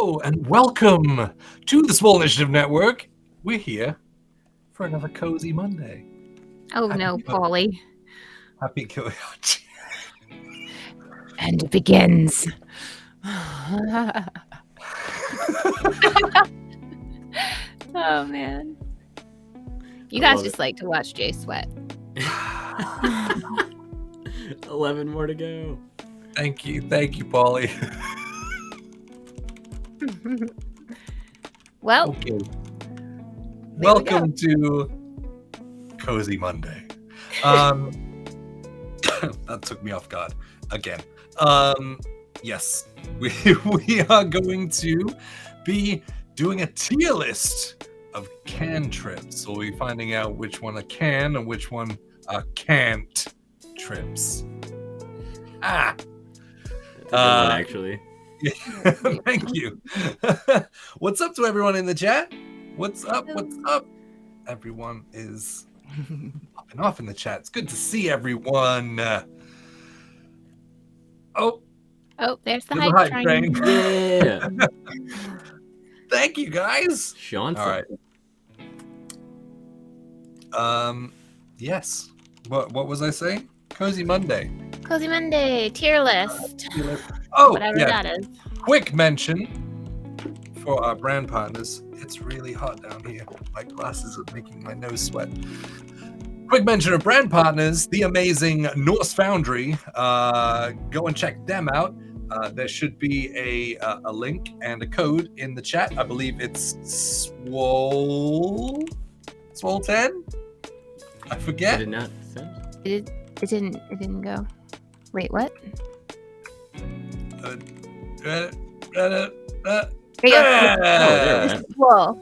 Hello and welcome to the Swole Initiative Network. We're here for another cozy Monday. Oh no, Polly. Happy Cozy. And it begins. Oh man. You guys just like to watch Jay sweat. 11 more to go. Thank you, Paulie. Well, okay. Welcome to Cozy Monday. That took me off guard again. Yes, we are going to be doing a tier list of cantrips. So we'll be finding out which one are can and which one are can't trips. That's a good one, actually. Thank you. What's up to everyone in the chat? What's up? What's up? Everyone is popping off in the chat. It's good to see everyone. Oh, there's the hype hype train. Yeah. Thank you, guys. Sean. All right. Yes. What was I saying? Cozy Monday. Cozy Monday tier list. Oh, whatever yeah. that is. Quick mention for our brand partners. It's really hot down here. My glasses are making my nose sweat. Quick mention of brand partners, the amazing Norse Foundry. Go and check them out. There should be a link and a code in the chat. I believe it's Swole 10. I forget. Did it not send? It didn't go. Wait, what? Oh, There there you it go. Whoa.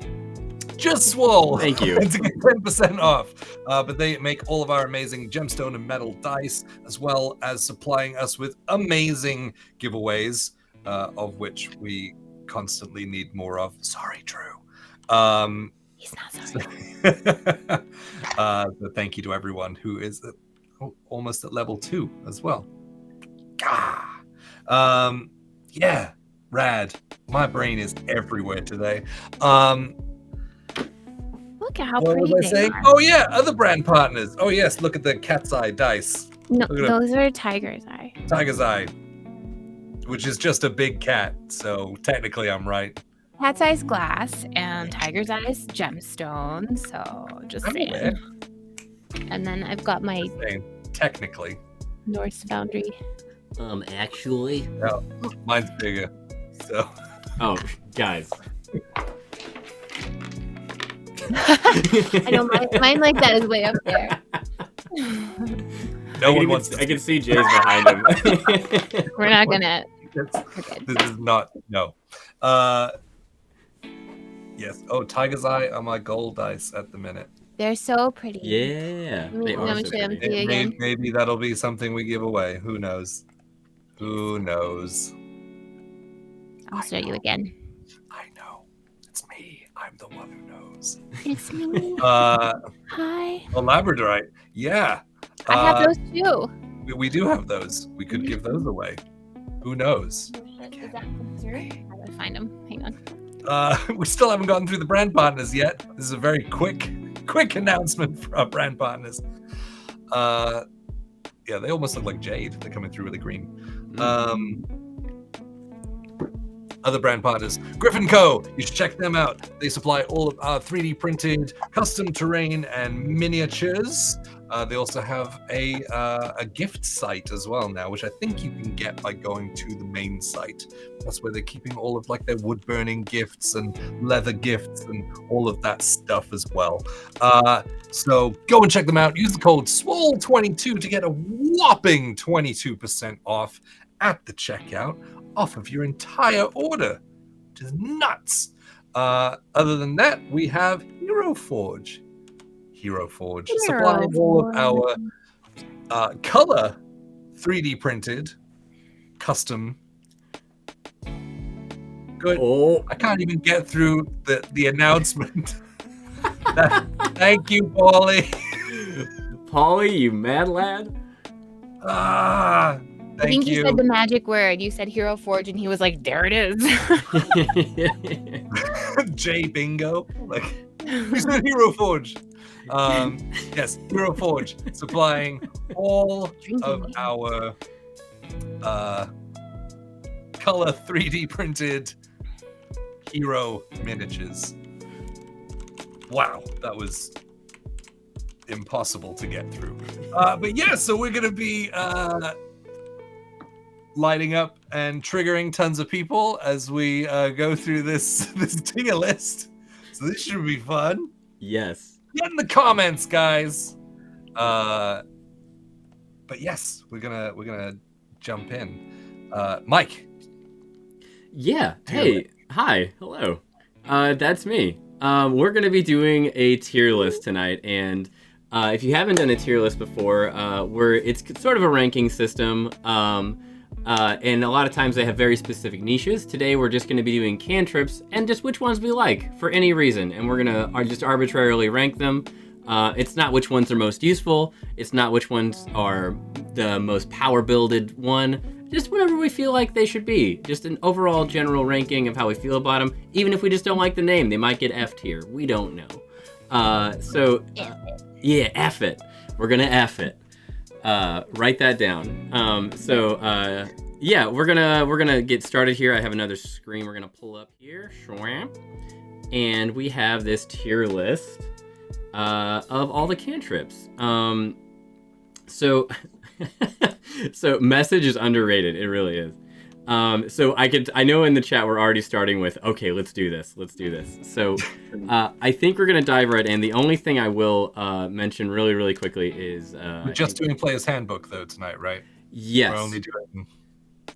Just Swole. Thank you. To get 10% off. But they make all of our amazing gemstone and metal dice, as well as supplying us with amazing giveaways, of which we constantly need more of. Sorry, Drew. He's not sorry. But thank you to everyone who is almost at level 2 as well. Yeah, rad. My brain is everywhere today. Look at how What pretty was I they saying? are. Oh yeah, other brand partners. Oh yes, look at the cat's eye dice. No, Look at those are tiger's eye. Tiger's eye, which is just a big cat. So technically, I'm right. Cat's eye's glass and tiger's eye's gemstone. So just I'm saying. aware. And then I've got my Saying, technically, Norse Foundry. Actually. no, mine's bigger. So Oh, guys. I know mine like that is way up there. no one wants. I can see Jay's behind him. We're not gonna. This is not no. Yes. Oh, Tiger's eye are my gold dice at the minute. They're so pretty. Yeah. They Let are me so show them pretty. to you again. Maybe that'll be something we give away. Who knows? Who knows? I'll show you again. I know. It's me. I'm the one who knows. It's me. Hi. Hi. Labradorite. Yeah. I have those too. We do have those. We could give those away. Who knows? Is that I gotta find them. Hang on. We still haven't gotten through the brand partners yet. This is a very quick announcement for our brand partners. Yeah, they almost look like jade. They're coming through with the green. Other brand partners, Griffin Co. You should check them out. They supply all of our 3D printed custom terrain and miniatures. They also have a gift site as well now, which I think you can get by going to the main site. That's where they're keeping all of like their wood burning gifts and leather gifts and all of that stuff as well. So go and check them out. Use the code SWOLE22 to get a whopping 22% off at the checkout, off of your entire order, which is nuts. Other than that, we have Hero Forge, supplying all of our color 3D printed custom. Good. Oh. I can't even get through the announcement. Thank you, Paulie. Polly, you mad lad? I think you you. said the magic word. You said Hero Forge, and he was like, "There it is." J Bingo. Like, you said Hero Forge. Yes, Hero Forge supplying all of our color 3D printed hero miniatures. Wow, that was impossible to get through. But yeah, so we're gonna be lighting up and triggering tons of people as we go through this tier list. So this should be fun. Yes. Get in the comments, guys. But yes, we're gonna jump in. Mike. Yeah. Hey. Hi. Hello. That's me. We're gonna be doing a tier list tonight, and if you haven't done a tier list before, it's sort of a ranking system. And a lot of times they have very specific niches. Today we're just going to be doing cantrips and just which ones we like for any reason, and we're gonna just arbitrarily rank them. It's not which ones are most useful. It's not which ones are the most power builded one. Just whatever we feel like they should be. Just an overall general ranking of how we feel about them. Even if we just don't like the name, they might get F'd here. We don't know. Yeah, F it. We're gonna F it. Write that down. Yeah, we're gonna get started here. I have another screen we're gonna pull up here. And we have this tier list of all the cantrips. So message is underrated. It really is. I know in the chat we're already starting with, okay, let's do this. So I think we're gonna dive right in. The only thing I will mention really, really quickly is we're just doing Player's Handbook though tonight, right? Yes. We're only doing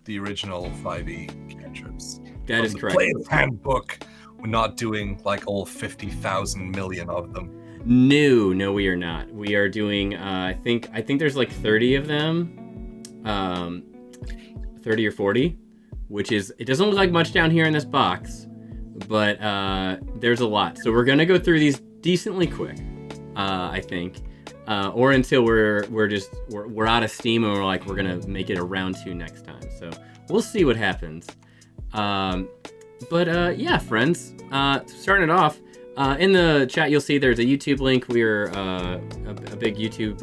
the original 5e cantrips. That is correct. Player's Handbook. We're not doing like all 50,000 million of them. No, we are not. We are doing. I think there's like 30 of them, 30 or 40, which is, it doesn't look like much down here in this box, but there's a lot. So we're gonna go through these decently quick, I think, or until we're out of steam and we're like we're gonna make it a round 2 next time. So we'll see what happens. Yeah, friends. Starting it off. In the chat, you'll see there's a YouTube link. We're a big YouTube.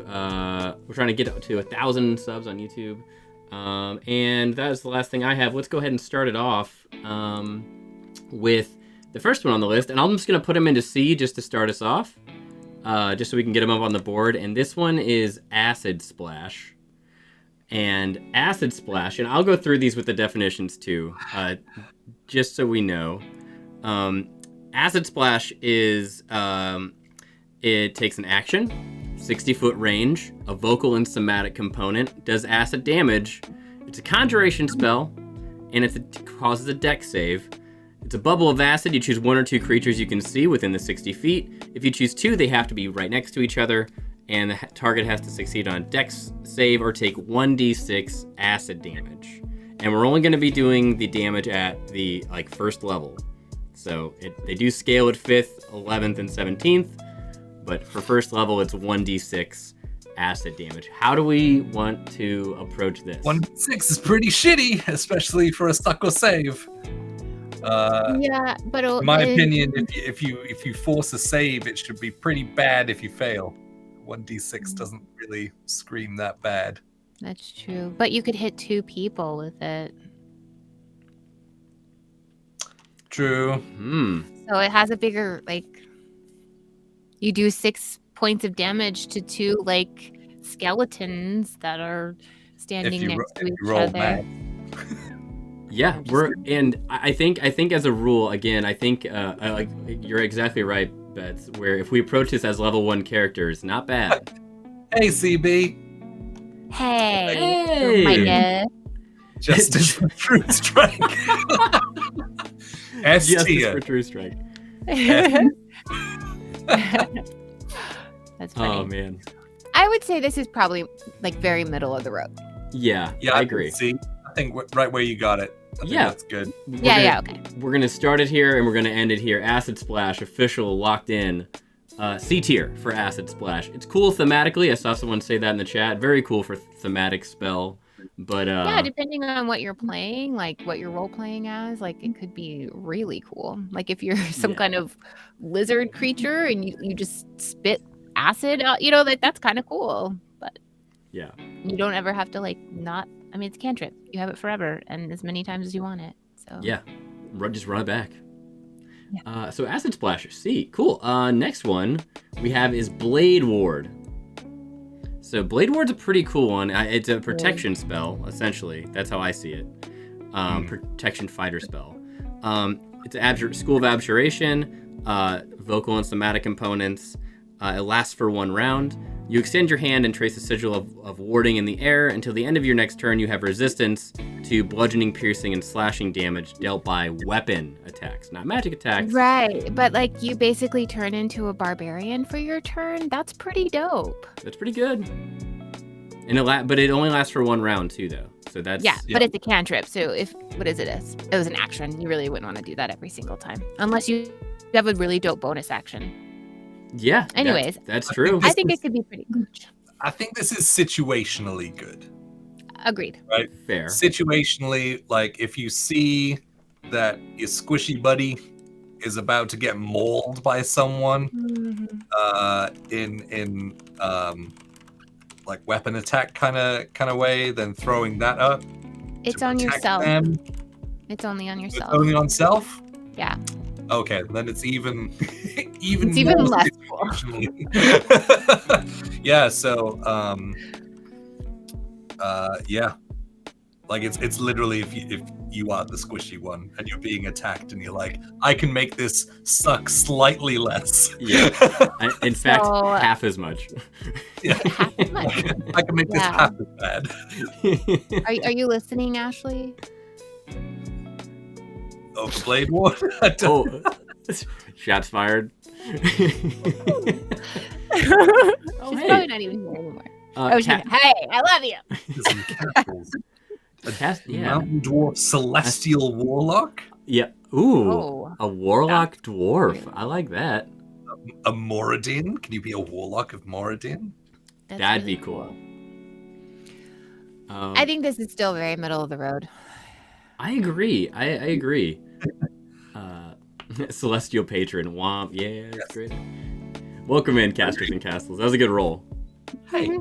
We're trying to get up to 1,000 subs on YouTube, and that is the last thing I have. Let's go ahead and start it off with the first one on the list, and I'm just gonna put them into C just to start us off, just so we can get them up on the board. And this one is Acid Splash, and Acid Splash, and I'll go through these with the definitions too, just so we know. Acid Splash is, it takes an action, 60-foot range, a vocal and somatic component, does acid damage, it's a conjuration spell, and it causes a dex save. It's a bubble of acid. You choose 1 or 2 creatures you can see within the 60 feet. If you choose 2, they have to be right next to each other, and the target has to succeed on a dex save or take 1d6 acid damage. And we're only going to be doing the damage at the first level. So they do scale at 5th, 11th, and 17th, but for first level, it's 1d6 acid damage. How do we want to approach this? 1d6 is pretty shitty, especially for a suck or save. Yeah, but in my opinion, if you force a save, it should be pretty bad if you fail. 1d6 doesn't really scream that bad. That's true, but you could hit 2 people with it. True. So it has a bigger, you do 6 points of damage to 2 skeletons that are standing next to each other. Yeah, I think as a rule, again, I think you're exactly right, Bets, where if we approach this as level 1 characters, not bad. Hey, CB. Hey. Oh my God. Justice for True Strike. S Justice tier. for True Strike. That's funny. Oh man. I would say this is probably very middle of the road. Yeah, I agree. See, I think right where you got it. I think that's good. Okay. We're gonna start it here and we're gonna end it here. Acid Splash, official, locked in. C tier for Acid Splash. It's cool thematically. I saw someone say that in the chat. Very cool for thematic spell. But yeah, depending on what you're playing, like what you're role playing as, like it could be really cool. Like if you're some kind of lizard creature and you just spit acid out, like that's kind of cool. But yeah, you don't ever have to it's a cantrip. You have it forever and as many times as you want it. So yeah, just run it back. Yeah. So Acid Splasher, see, cool. Next one we have is Blade Ward. So Blade Ward's a pretty cool one. It's a protection spell, essentially. That's how I see it. Protection fighter spell. It's an School of Abjuration, vocal and somatic components. It lasts for 1 round. You extend your hand and trace a sigil of warding in the air. Until the end of your next turn, you have resistance to bludgeoning, piercing, and slashing damage dealt by weapon attacks, not magic attacks. Right, but like you basically turn into a barbarian for your turn. That's pretty dope. That's pretty good. And but it only lasts for 1 round too, though. So that's but it's a cantrip. So what is it? It was an action. You really wouldn't want to do that every single time, unless you have a really dope bonus action. Yeah. Anyways, that's true. I think it could be pretty good. I think this is situationally good. Agreed. Right? Fair. Situationally, like if you see that your squishy buddy is about to get mauled by someone in like weapon attack kind of way, then throwing that up. It's on yourself. Them. It's only on yourself. It's only on self? Yeah. Okay, then it's even it's even less cool. Yeah, so yeah. Like it's literally if you are the squishy one and you're being attacked and you're like, I can make this suck slightly less. Yeah. In fact, half as much. Yeah. Half as much. I can make this half as bad. Are you listening, Ashley? Oh, Blade Ward? Shots fired. She's probably not even here anymore. Hey, I love you. Mountain Dwarf Celestial Warlock? Yeah. Ooh. A Warlock Dwarf. I like that. A Moradin? Can you be a Warlock of Moradin? That'd be cool. I think this is still very middle of the road. I agree. I agree. Celestial Patron. Womp. Yeah, that's great. Welcome in, Casters and Castles. That was a good roll. Hey.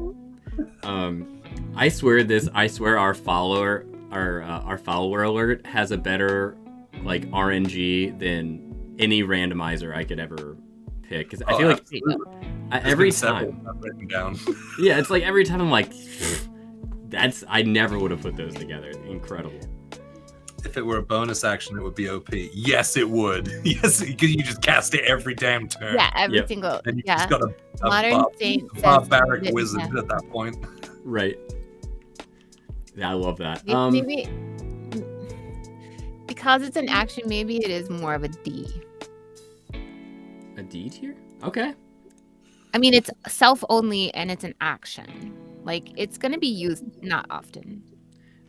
I swear our follower alert has a better like RNG than any randomizer I could ever pick. Because I feel like every time I've written down. Yeah, it's like every time I'm like, I never would have put those together. Incredible. If it were a bonus action, it would be OP. Yes, it would. Yes, because you just cast it every damn turn. Yeah, every single. And you just got a Modern Saint barbaric wizard at that point. Right. Yeah, I love that. Maybe because it's an action, maybe it is more of a D. A D tier? Okay. I mean, it's self only and it's an action. Like it's going to be used not often.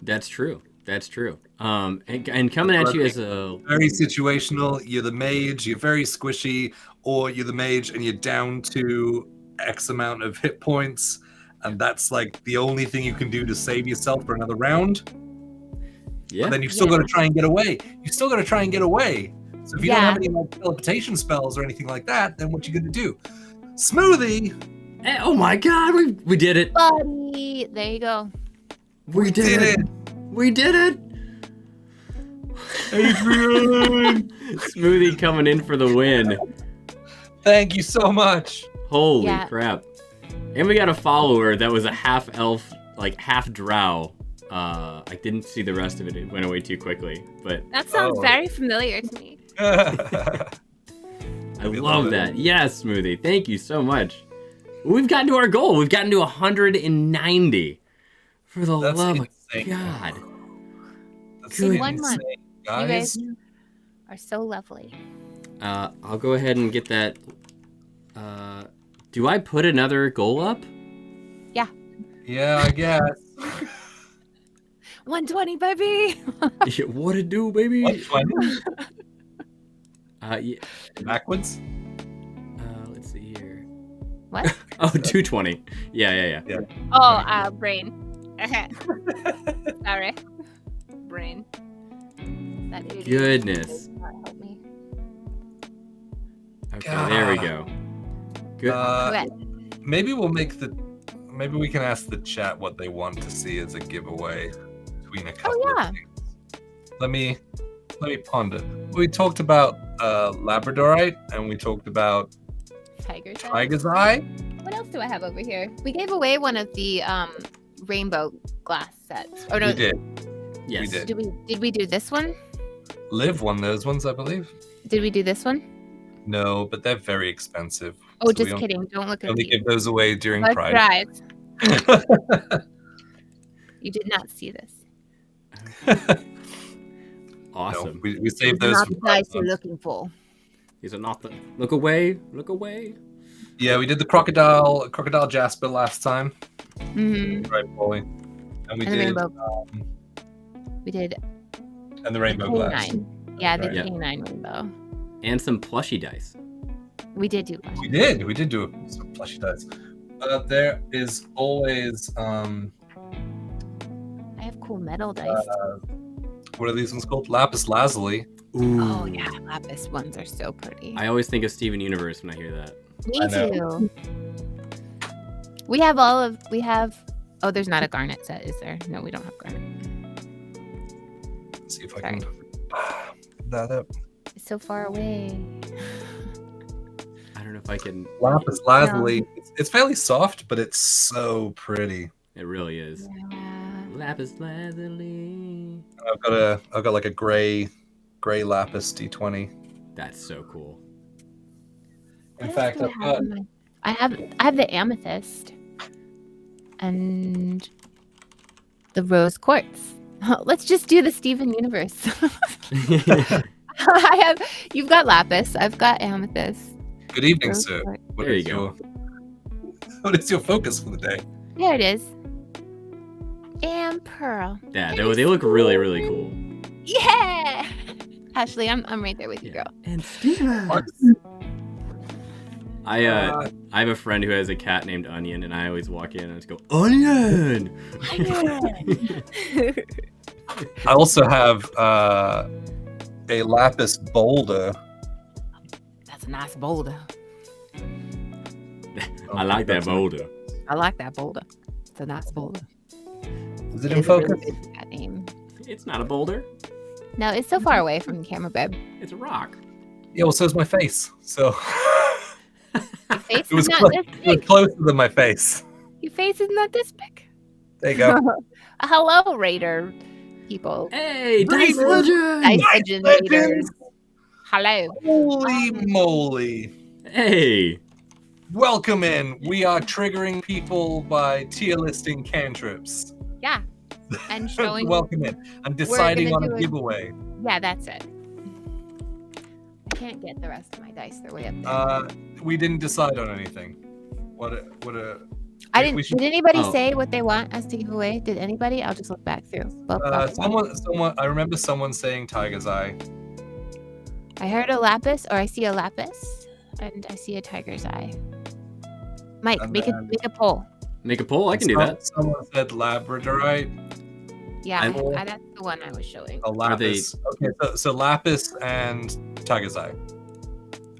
That's true. That's true. And coming at you as a very situational. You're the mage. You're very squishy, or you're the mage and you're down to X amount of hit points, and that's like the only thing you can do to save yourself for another round. Yeah. But then you've still got to try and get away. So if you don't have any like teleportation spells or anything like that, then what you gonna do? Smoothie. Hey, oh my God, we did it, buddy. There you go. We did it. We did it! Adrian! Smoothie coming in for the win. Thank you so much. Holy crap. And we got a follower that was a half elf, like half drow. I didn't see the rest of it. It went away too quickly. But that sounds very familiar to me. I love that. Yes, Smoothie. Thank you so much. We've gotten to our goal. We've gotten to 190. For the love of God. That's in 1 month. Guys. You guys are so lovely. I'll go ahead and get that. Do I put another goal up? Yeah. Yeah, I guess. 120, baby. What it do, baby? 120? Yeah. Backwards? Let's see here. What? Oh, 220. Yeah. Oh, brain. goodness. Help me. Okay, there we go. Good. Maybe we can ask the chat what they want to see as a giveaway between a couple of things. Let me ponder. We talked about Labradorite, and we talked about Tiger's Eye. What else do I have over here? We gave away one of the rainbow glass sets. Oh no, we did. Yes. We did. Did we do this one? Liv won those ones, I believe. Did we do this one? No, but they're very expensive. Oh, so just kidding. Don't look at me. Only give those away during Pride. Right. You did not see this. Awesome. No, we saved those not for the dice you're looking for. These are not the. Look away. Look away. Yeah, we did the crocodile Jasper last time. Mm-hmm. Right, Polly. And we did. We did. And the rainbow glass. Yeah, the canine rainbow. And some plushy dice. We did do plushy. We did do some plushy dice. There is always I have cool metal dice. What are these ones called? Lapis lazuli. Ooh. Oh yeah, lapis ones are so pretty. I always think of Steven Universe when I hear that. Me too. We have oh, there's not a garnet set, is there? No, we don't have garnet. Let's see if I can put that up. It's so far away. I don't know if I can. Lapis lazuli. It's fairly soft, but it's so pretty. It really is. Yeah. Lapis lazuli. I've got like a gray lapis D20. That's so cool. In fact, I have the amethyst and the rose quartz. Let's just do the Steven Universe. You've got lapis. I've got amethyst. Good evening, Rose sir. quartz. There you go. What is your focus for the day? There it is. And pearl. Yeah, they look really, really cool. Yeah. Ashley, I'm right there with you, girl. And Steven. I have a friend who has a cat named Onion, and I always walk in and I just go, Onion! I also have a lapis boulder. That's a nice boulder. I like that boulder. I like that boulder. It's a nice boulder. Is it in focus? Really good cat name. It's not a boulder. No, it's so far away from the camera, babe. It's a rock. Yeah, well, so's my face. So Your face it was is not this it was big. closer than my face. Your face is not this big. There you go. Hello, Raider people. Hey, Dice Legend! Dice Legend Raiders. Hello. Holy moly. Hey. Welcome in. We are triggering people by tier listing cantrips. Yeah. And showing. Welcome in. I'm deciding on gonna a do giveaway. Yeah, that's it. I can't get the rest of my dice. They're way up there. We didn't decide on anything. I didn't. we should- Did anybody Oh. say what they want us to give away? Did anybody? I'll just look back through. Someone. I remember someone saying Tiger's Eye. I heard a lapis, or I see a lapis, and I see a tiger's eye. Mike, And make then- a poll. Make a poll? I can do that. Someone said Labradorite. Yeah, And- that's the one I was showing. A lapis. Okay, so lapis and Tiger's Eye.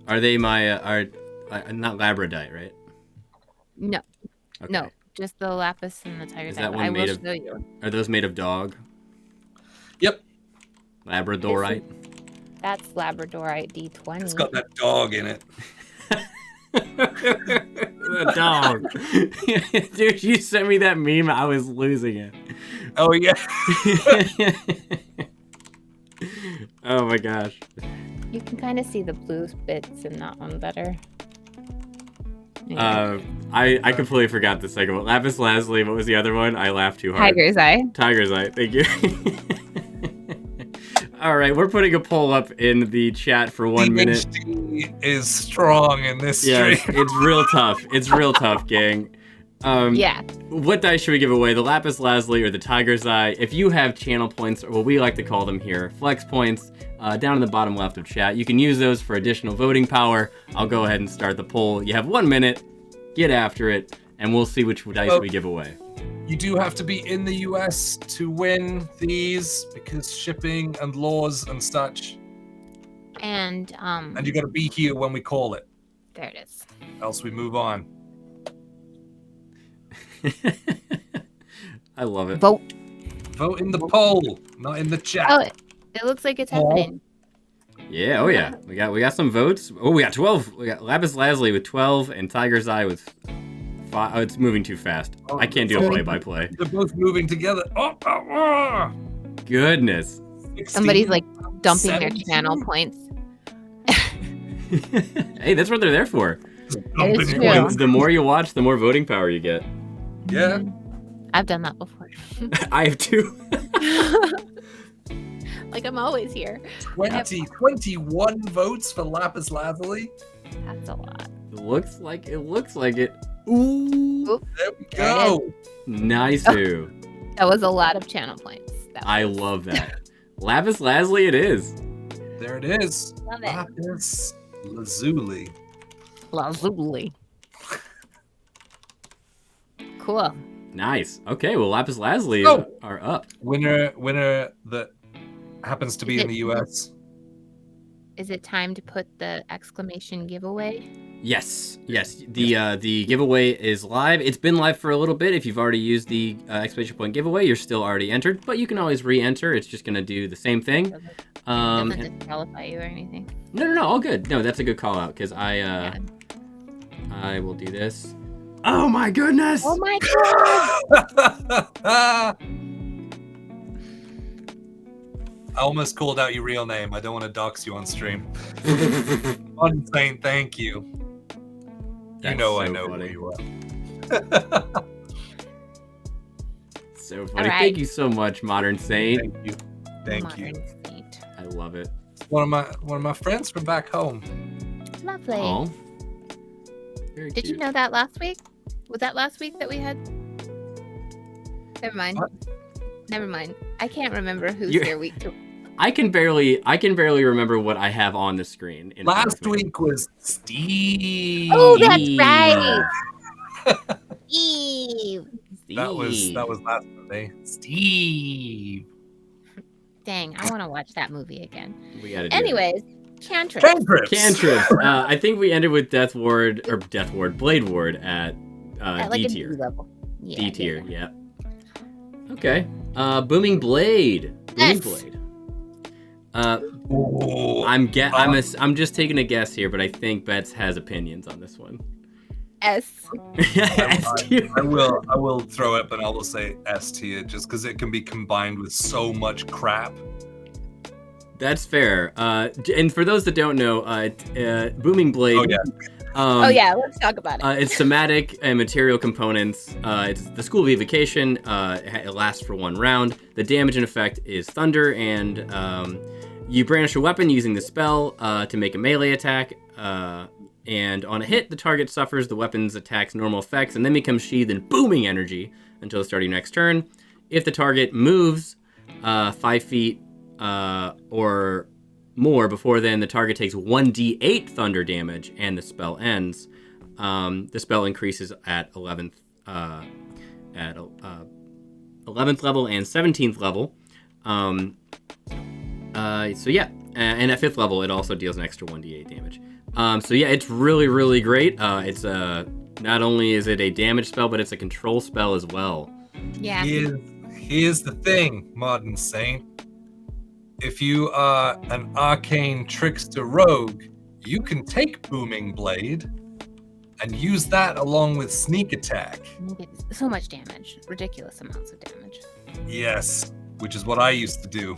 Are they my, not Labradite, right? No, Okay. no, just the lapis and the tiger's Is eye. that but one I made will of- show you. Are those made of dog? Yep. Labradorite? That's Labradorite D20. It's got that dog in it. The dog. Dude, you sent me that meme, I was losing it. Oh yeah. Oh my gosh. You can kind of see the blue bits in that one better. Yeah. I completely forgot the second one. Lapis lazuli, what was the other one? I laughed too hard. Tiger's eye. Tiger's eye, thank you. All right, we're putting a poll up in the chat for 1 minute. HD is strong in this Yes, stream. it's real tough. It's real tough, gang. Yeah. What dice should we give away? The lapis lazuli or the tiger's eye? If you have channel points, or what we like to call them here, flex points, down in the bottom left of chat, you can use those for additional voting power. I'll go ahead and start the poll. You have 1 minute, get after it, and we'll see which dice we give away. You do have to be in the US to win these because shipping and laws and such. And you got to be here when we call it. there it is. Else we move on. I love it. Vote. Vote in the poll, not in the chat. Oh, it looks like it's happening. Yeah, oh yeah. We got some votes. Oh, we got 12. We got Lapis Lazuli with 12 and Tiger's Eye with 5. Oh, it's moving too fast. I can't do a play-by-play. They're both moving together. Goodness. 16, Somebody's like dumping 17. their channel points. Hey, that's what they're there for. That is true. Points. The more you watch, the more voting power you get. Yeah. I've done that before. I have too. Like I'm always here. 21 votes for Lapis Lazuli. That's a lot. Looks like it. Ooh. There we go. Nice. That was a lot of channel points. I love that. Lapis Lazuli it is. There it is. Love it. Lapis Lazuli. Lazuli. Cool. Nice. Okay, well Lapis Lazuli Oh. are up. Winner that happens to be in the US. Is it time to put the exclamation giveaway? Yes. The giveaway is live. It's been live for a little bit. If you've already used the exclamation point giveaway, you're still already entered, but you can always re-enter. It's just gonna do the same thing. Doesn't disqualify you or anything. No, all good. No, that's a good call out because I will do this. Oh my goodness! Oh my god! I almost called out your real name. I don't want to dox you on stream. I'm saying thank you. That's I so know funny. who you are. So funny. right. Thank you so much, Modern Saint. Thank you. Thank you. Modern Saint. I love it. One of my friends from back home. Lovely. Oh, very Did you cute. know that last week? Was that last week that we had? Never mind. What? Never mind. I can't remember who's You're- here week 2. I can barely remember what I have on the screen. in front Last of me. week was Steve. Oh, that's right. Eve. That was Steve. last Monday. Steve. Dang, I want to watch that movie again. We gotta do it. Anyways, Cantrip. Cantrips. Cantrip. I think we ended with Blade Ward at At like D a tier. D level. Yeah, D tier, yeah. Okay. Booming Blade. Booming Yes. Blade. Ooh. I'm just taking a guess here, but I think Betts has opinions on this one. S. S tier. I will throw it, but I will say S tier just because it can be combined with so much crap. That's fair. And for those that don't know, Booming Blade. Oh yeah. Oh yeah, let's talk about it. It's somatic and material components. It's the School of Evocation. It lasts for 1 round. The damage and effect is thunder, and you brandish a weapon using the spell to make a melee attack. And on a hit, the target suffers the weapon's attack's normal effects and then becomes sheathed in booming energy until the start of your next turn. If the target moves 5 feet or more before then, the target takes 1d8 thunder damage and the spell ends. The spell increases at 11th level and 17th level. So yeah, and at 5th level it also deals an extra 1d8 damage. So yeah, it's really, really great. It's not only is it a damage spell, but it's a control spell as well. Yeah. Here's the thing, Modern Saint. If you are an arcane trickster rogue, you can take Booming Blade and use that along with sneak attack. You get so much damage. Ridiculous amounts of damage. Yes, which is what I used to do.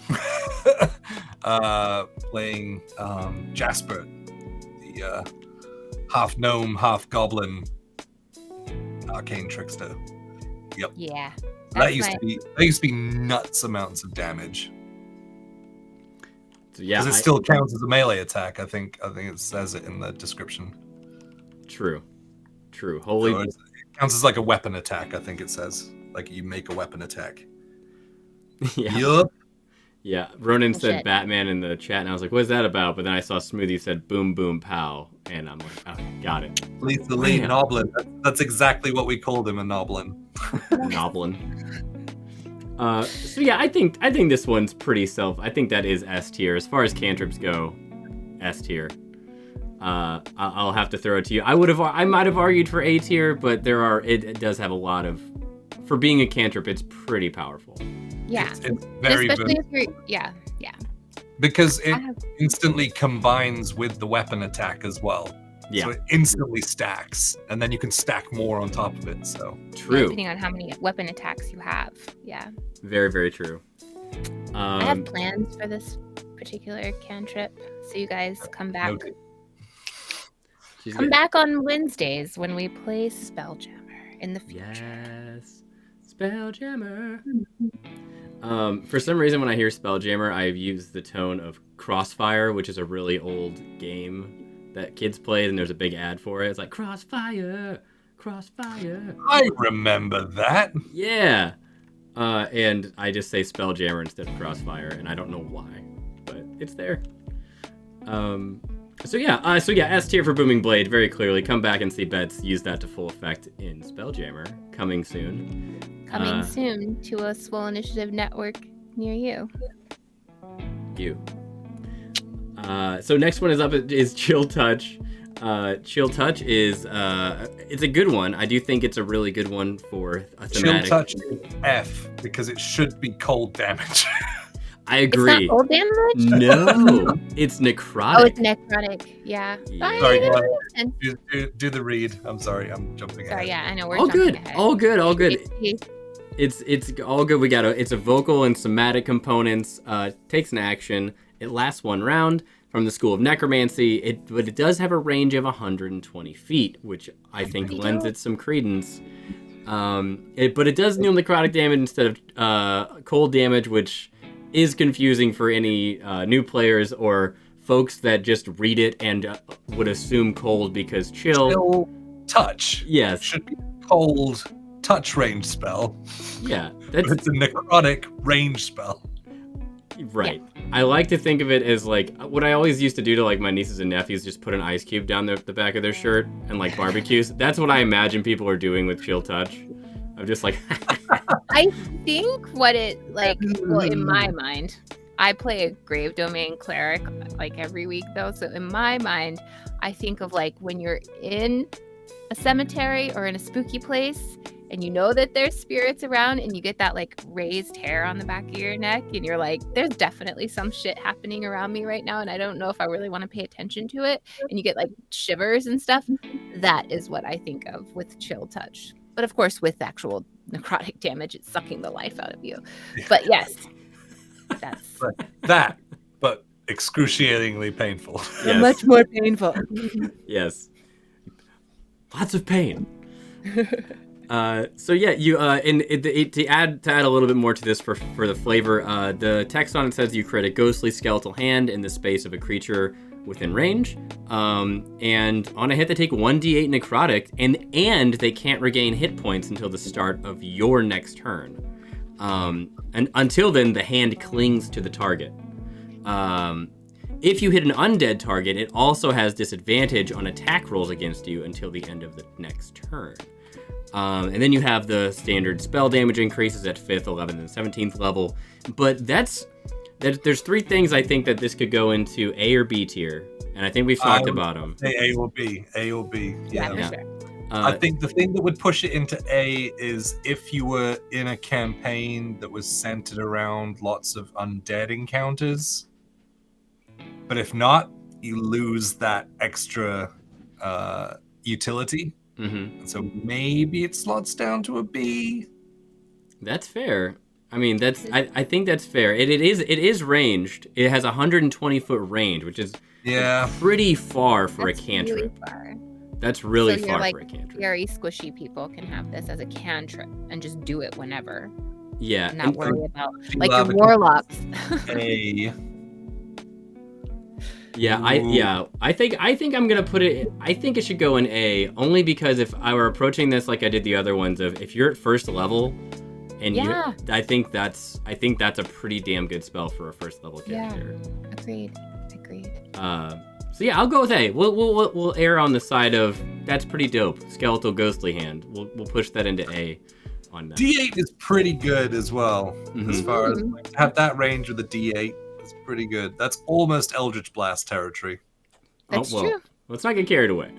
Playing Jasper, the half gnome, half goblin arcane trickster. Yep. Yeah. That used to be nuts amounts of damage. So yeah, Because it still counts as a melee attack. I think it says it in the description. True. Holy. So it counts as like a weapon attack. I think it says like you make a weapon attack. Yeah. Yup. Yeah, Ronan said Shit. Batman in the chat, and I was like, "What is that about?" But then I saw Smoothie said "Boom Boom Pow," and I'm like, "Oh, got it." Lethal Lee Wham. Noblin. That's exactly what we called him, a Noblin. Noblin. So yeah, I think this one's pretty I think that is S tier as far as cantrips go. S tier. I'll have to throw it to you. I might have argued for A tier, but it does have a lot of. For being a cantrip, it's pretty powerful. Yeah. It's very Especially good. if you're, yeah. Because it instantly combines with the weapon attack as well. Yeah. So it instantly stacks, and then you can stack more on top of it. So True. Depending on how many weapon attacks you have. Yeah. Very, very true. I have plans for this particular cantrip, so you guys come back. Okay. Come back on Wednesdays when we play Spelljammer in the future. Yes. Spelljammer. For some reason, when I hear Spelljammer, I've used the tone of Crossfire, which is a really old game that kids played, and there's a big ad for it. It's like, Crossfire, Crossfire. I remember that. Yeah. And I just say Spelljammer instead of Crossfire, and I don't know why, but it's there. So yeah, S tier for Booming Blade, very clearly. Come back and see Bets use that to full effect in Spelljammer, coming soon. Coming soon to a Swole Initiative network near you. So next one is Chill Touch. Chill Touch is it's a good one. I do think it's a really good one for a thematic. Chill Touch is F because it should be cold damage. I agree. It's not cold damage? No, it's necrotic. Oh, it's necrotic. Yeah. Yeah. Sorry, Fine. go on. Do the read. I'm sorry, I'm jumping Sorry, ahead. yeah, I know we're All jumping good. ahead. All good. All good. He- It's all good. It's a vocal and somatic components. Takes an action. It lasts one round. From the School of Necromancy, but it does have a range of 120 feet, which I think lends it some credence. But it does deal necrotic damage instead of cold damage, which is confusing for any new players or folks that just read it and would assume cold because chill Touch. Yes. Should be cold touch range spell. Yeah. But it's a necrotic range spell. Right. Yeah. I like to think of it as like what I always used to do to like my nieces and nephews, just put an ice cube down the back of their shirt and like barbecues. That's what I imagine people are doing with Chill Touch. I'm just like I think what it like, well, in my mind, I play a Grave Domain cleric like every week though. So in my mind, I think of like when you're in a cemetery or in a spooky place and you know that there's spirits around and you get that like raised hair on the back of your neck and you're like, there's definitely some shit happening around me right now and I don't know if I really want to pay attention to it, and you get like shivers and stuff. That is what I think of with Chill Touch. But of course with actual necrotic damage, it's sucking the life out of you. But yes, that's but excruciatingly painful. Yes. Much more painful. Yes. Lots of pain. So yeah, you to add a little bit more to this for the flavor, the text on it says you create a ghostly skeletal hand in the space of a creature within range, and on a hit they take 1d8 necrotic, and they can't regain hit points until the start of your next turn. And until then, the hand clings to the target. If you hit an undead target, it also has disadvantage on attack rolls against you until the end of the next turn. And then you have the standard spell damage increases at 5th, 11th, and 17th level. But there's three things I think that this could go into A or B tier. And I think we've talked about them. A or B. Yeah. For sure. I think the thing that would push it into A is if you were in a campaign that was centered around lots of undead encounters. But if not, you lose that extra utility. Mm-hmm. So maybe it slots down to a B. That's fair. I mean, I think that's fair. It is ranged. It has 120 foot range, which is pretty far for a cantrip. Really far. That's really so far like, for a cantrip. Very squishy people can have this as a cantrip and just do it whenever. Yeah. And not worry about like your warlocks. A. Yeah, I think I'm gonna put it. I think it should go in A, only because if I were approaching this like I did the other ones, of if you're at first level And Yeah. I think that's a pretty damn good spell for a first level character. Agreed. So yeah, I'll go with A. We'll err on the side of that's pretty dope. Skeletal Ghostly Hand. We'll push that into A on that. D8 is pretty good as well. Mhm. As far as like, to have that range with a D8 is pretty good. That's almost Eldritch Blast territory. That's well, true. Let's not get carried away.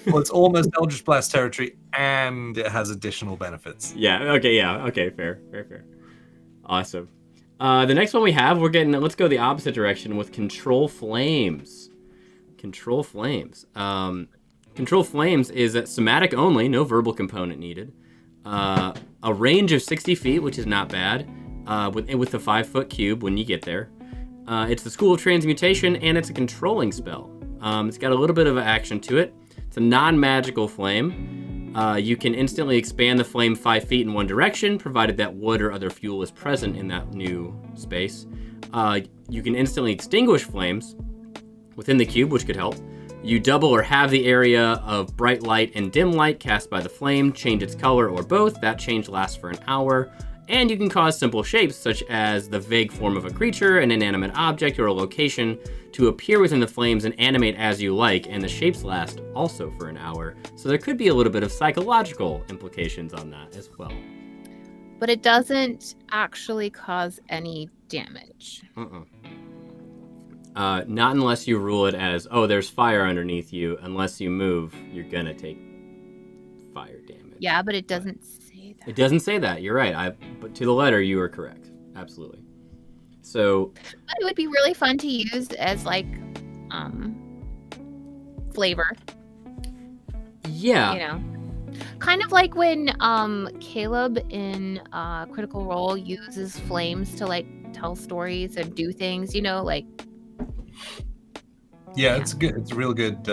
Well, it's almost Eldritch Blast territory, and it has additional benefits. Yeah. Okay. Fair. Awesome. The next one we have, let's go the opposite direction with Control Flames. Control Flames is somatic only, no verbal component needed. A range of 60 feet, which is not bad, with the 5-foot cube when you get there. It's the School of Transmutation, and it's a controlling spell. It's got a little bit of action to it. It's a non-magical flame. You can instantly expand the flame 5 feet in one direction, provided that wood or other fuel is present in that new space. You can instantly extinguish flames within the cube, which could help. You double or halve the area of bright light and dim light cast by the flame, change its color or both. That change lasts for an hour. And you can cause simple shapes, such as the vague form of a creature, an inanimate object, or a location, to appear within the flames and animate as you like, and the shapes last also for an hour. So there could be a little bit of psychological implications on that as well. But it doesn't actually cause any damage. Not unless you rule it as, there's fire underneath you. Unless you move, you're gonna take fire damage. Yeah, but it doesn't say that. It doesn't say that. You're right. But to the letter, you are correct. Absolutely. So. But it would be really fun to use as like flavor. Yeah. You know, kind of like when Caleb in Critical Role uses flames to like tell stories and do things. You know, like. Yeah, it's good. It's a real good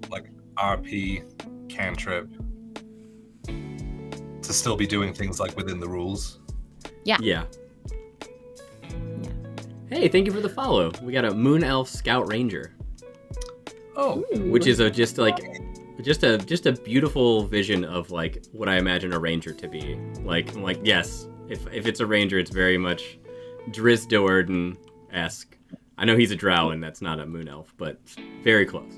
like RP cantrip to still be doing things like within the rules. Yeah. Hey, thank you for the follow. We got a Moon Elf Scout Ranger. Oh, which is just a beautiful vision of like what I imagine a ranger to be. Like yes, if it's a ranger, it's very much Driz Doerden-esque. I know he's a drow and that's not a moon elf, but very close.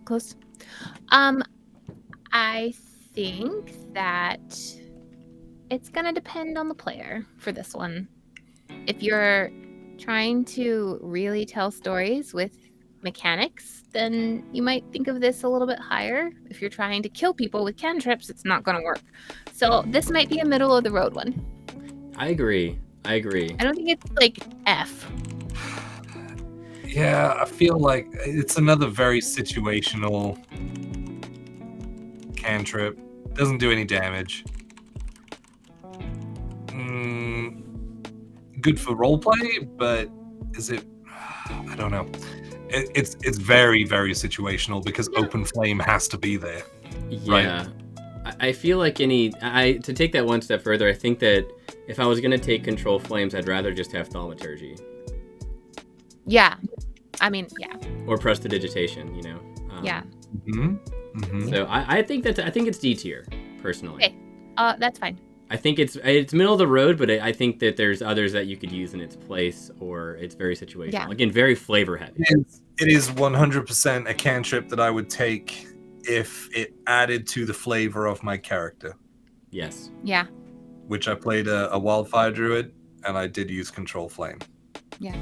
Close. I think that it's gonna depend on the player for this one. If you're trying to really tell stories with mechanics, then you might think of this a little bit higher. If you're trying to kill people with cantrips, it's not gonna work. So this might be a middle of the road one. I agree. I don't think it's like F. Yeah, I feel like it's another very situational cantrip. Doesn't do any damage. Good for roleplay, but is it? I don't know. It's very, very situational because open flame has to be there. Yeah. Right? I feel like to take that one step further, I think that if I was going to take Control Flames, I'd rather just have Thaumaturgy. Yeah. I mean, yeah. Or Prestidigitation, you know? Yeah. So I think it's D tier, personally. Okay. That's fine. I think it's middle of the road, but I think that there's others that you could use in its place, or it's very situational. Yeah. Again, very flavor heavy. It is 100% a cantrip that I would take if it added to the flavor of my character. Yes. Yeah. Which I played a wildfire druid, and I did use Control Flame. Yeah.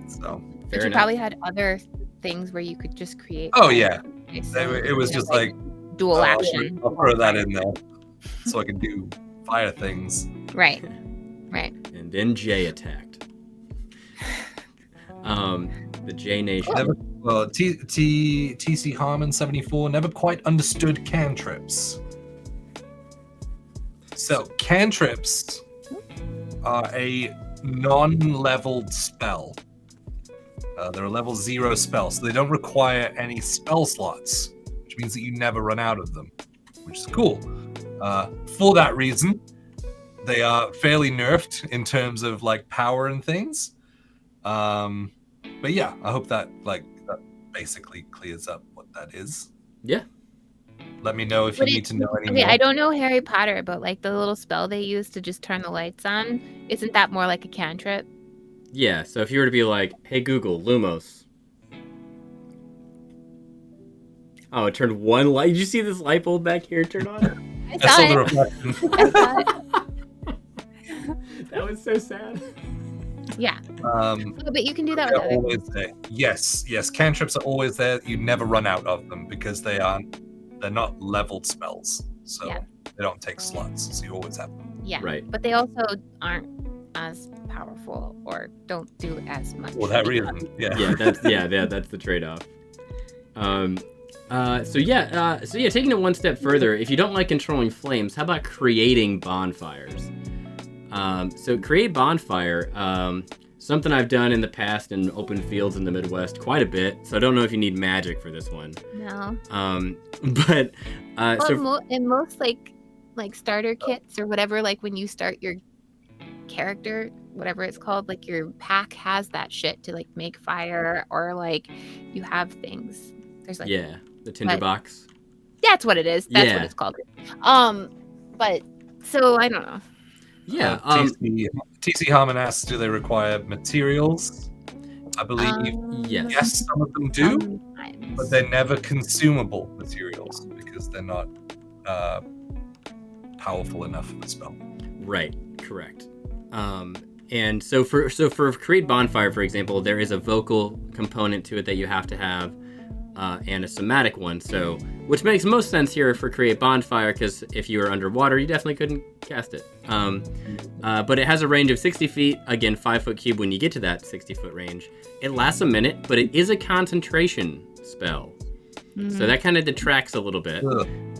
So. But you probably had other things where you could just create. Oh yeah. So, it was just like dual action. I'll throw that in there so I can do fire things. Right. And then Jay attacked. The J Nation. TC Harmon 74 never quite understood cantrips. So cantrips are a non-leveled spell. They're a level 0 spell, so they don't require any spell slots, which means that you never run out of them, which is cool. For that reason, they are fairly nerfed in terms of like power and things. But yeah, I hope that that basically clears up what that is. Yeah. Let me know if you need to know any Okay, more. I don't know Harry Potter, but like the little spell they use to just turn the lights on, isn't that more like a cantrip? Yeah, so if you were to be like, hey Google, Lumos. Oh, it turned one light. Did you see this light bulb back here turn on? I I saw the saw it. reflection. I saw it. That was so sad. Yeah. Oh, But you can do that with they're other. always there. Yes, cantrips are always there. You never run out of them because they're not leveled spells, so Yeah. they don't take slots. So you always have them. Yeah. Right. But they also aren't as powerful or don't do as much. For that reason, Yeah, that's the trade-off. So taking it one step further, if you don't like controlling flames, how about creating bonfires? So create bonfire, something I've done in the past in open fields in the Midwest quite a bit. So I don't know if you need magic for this one. No. But In most like starter kits or whatever, like when you start your character, whatever it's called, like your pack has that shit to like make fire, or like you have things. There's like the tinderbox. That's what it is. That's what Yeah. it's called. But so I don't know. Yeah. TC Harmon asks, do they require materials? I believe yes, some of them do, Sometimes. but they're never consumable materials because they're not powerful enough for the spell. Right. Correct. And so for create bonfire, for example, there is a vocal component to it that you have to have, and a somatic one. So, which makes most sense here for create bonfire, because if you were underwater, you definitely couldn't cast it. But it has a range of 60 feet. Again, 5-foot cube when you get to that 60-foot range. It lasts a minute, but it is a concentration spell. So that kind of detracts a little bit.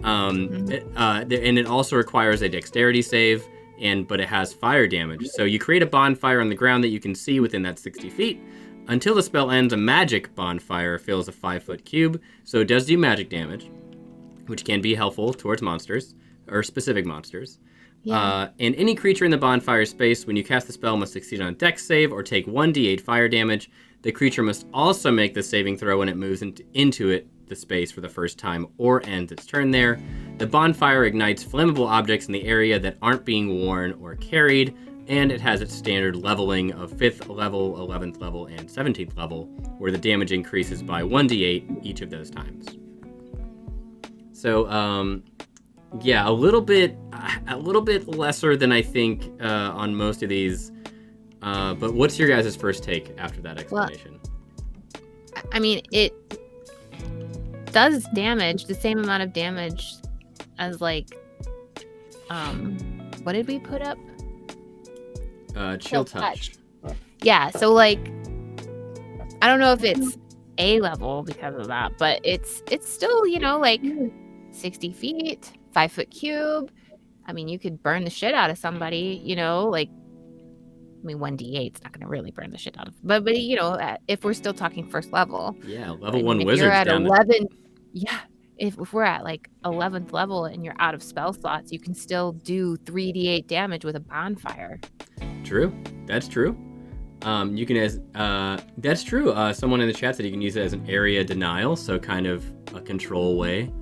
And it also requires a dexterity save, but it has fire damage. So you create a bonfire on the ground that you can see within that 60 feet. Until the spell ends, a magic bonfire fills a 5-foot cube, so it does do magic damage, which can be helpful towards monsters, or specific monsters. Yeah. And any creature in the bonfire space, when you cast the spell, must succeed on a dex save or take 1d8 fire damage. The creature must also make the saving throw when it moves into the space for the first time or ends its turn there. The bonfire ignites flammable objects in the area that aren't being worn or carried, and it has its standard leveling of 5th level, 11th level, and 17th level, where the damage increases by 1d8 each of those times. So, a little bit lesser than I think on most of these. But what's your guys' first take after that explanation? Well, I mean, it does damage, the same amount of damage as like, what did we put up? Chill touch. Yeah, so like, I don't know if it's A level because of that, but it's still, like 60 feet, 5-foot cube. I mean, you could burn the shit out of somebody, like, I mean, 1d8 is not going to really burn the shit out of, but if we're still talking first level. Yeah, level I mean, 1 if wizards you're at down 11, yeah. If we're at like 11th level and you're out of spell slots, you can still do 3d8 damage with a bonfire. True. That's true. You can that's true. Someone in the chat said you can use it as an area denial, so kind of a control way.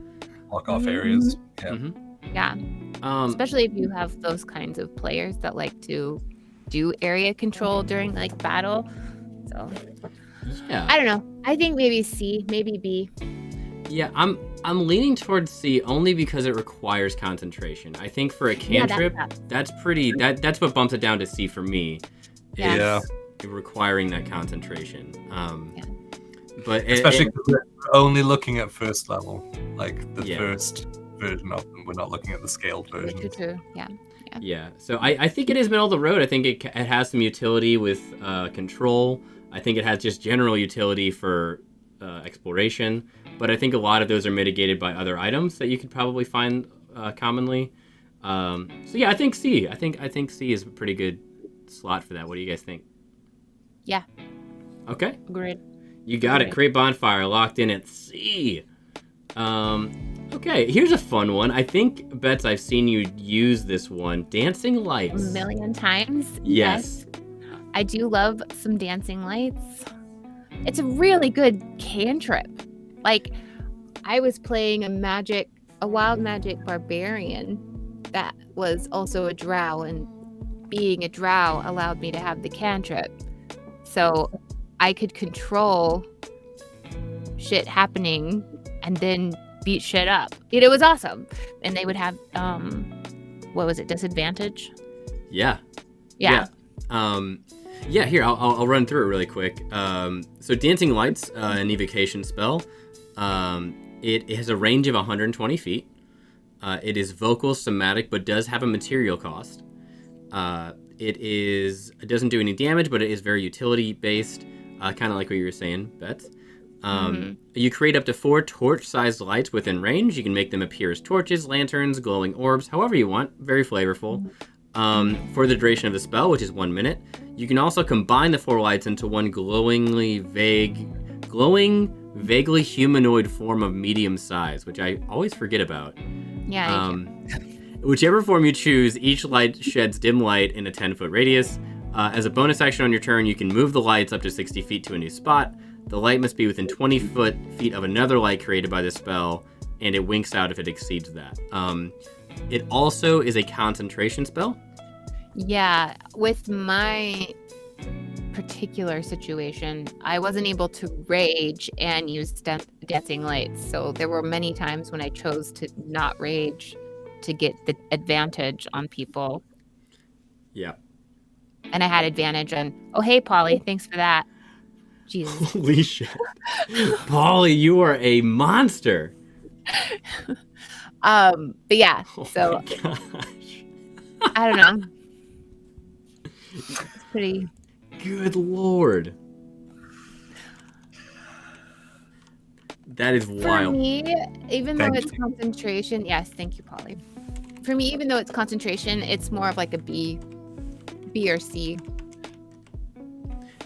Block off areas. Yeah. Mm-hmm. Yeah. Especially if you have those kinds of players that like to do area control during like battle. So yeah. I don't know. I think maybe C, maybe B. Yeah, I'm leaning towards C only because it requires concentration. I think for a cantrip, that's what bumps it down to C for me. Yeah. Requiring that concentration. But especially because we're only looking at first level, like the first version of them. We're not looking at the scaled version. True. Yeah. Yeah. So I think it is middle of the road. I think it has some utility with control. I think it has just general utility for exploration. But I think a lot of those are mitigated by other items that you could probably find commonly. So yeah, I think C. I think C is a pretty good slot for that. What do you guys think? Yeah. Okay. Agreed. You got it. Create bonfire locked in at C. Okay, here's a fun one. I think, Bets, I've seen you use this one. Dancing lights. A million times. Yes. I do love some dancing lights. It's a really good cantrip. Like, I was playing a magic a wild magic barbarian that was also a drow, and being a drow allowed me to have the cantrip. So I could control shit happening and then beat shit up. It was awesome. And they would have what was it, disadvantage? Yeah. Yeah. Here, I'll run through it really quick. So Dancing Lights, an evocation spell. It has a range of 120 feet. It is vocal, somatic, but does have a material cost. It doesn't do any damage, but it is very utility-based, kind of like what you were saying, Beth. You create up to 4 torch-sized lights within range. You can make them appear as torches, lanterns, glowing orbs, however you want. Very flavorful. For the duration of the spell, which is 1 minute. You can also combine the 4 lights into one glowing, vaguely humanoid form of medium size, which I always forget about. Yeah. Whichever form you choose, each light sheds dim light in a 10-foot radius. As a bonus action on your turn, you can move the lights up to 60 feet to a new spot. The light must be within 20 feet of another light created by the spell, and it winks out if it exceeds that. It also is a concentration spell. Yeah, with my particular situation, I wasn't able to rage and use dancing lights. So there were many times when I chose to not rage to get the advantage on people. Yeah. And I had advantage on, oh, hey, Polly, thanks for that. Jesus. Holy shit. Polly, you are a monster. But yeah, so my gosh. I don't know. It's pretty. Good lord. That is wild. For me, even though it's concentration, yes, thank you, Polly. For me, even though it's concentration, it's more of like a B or C.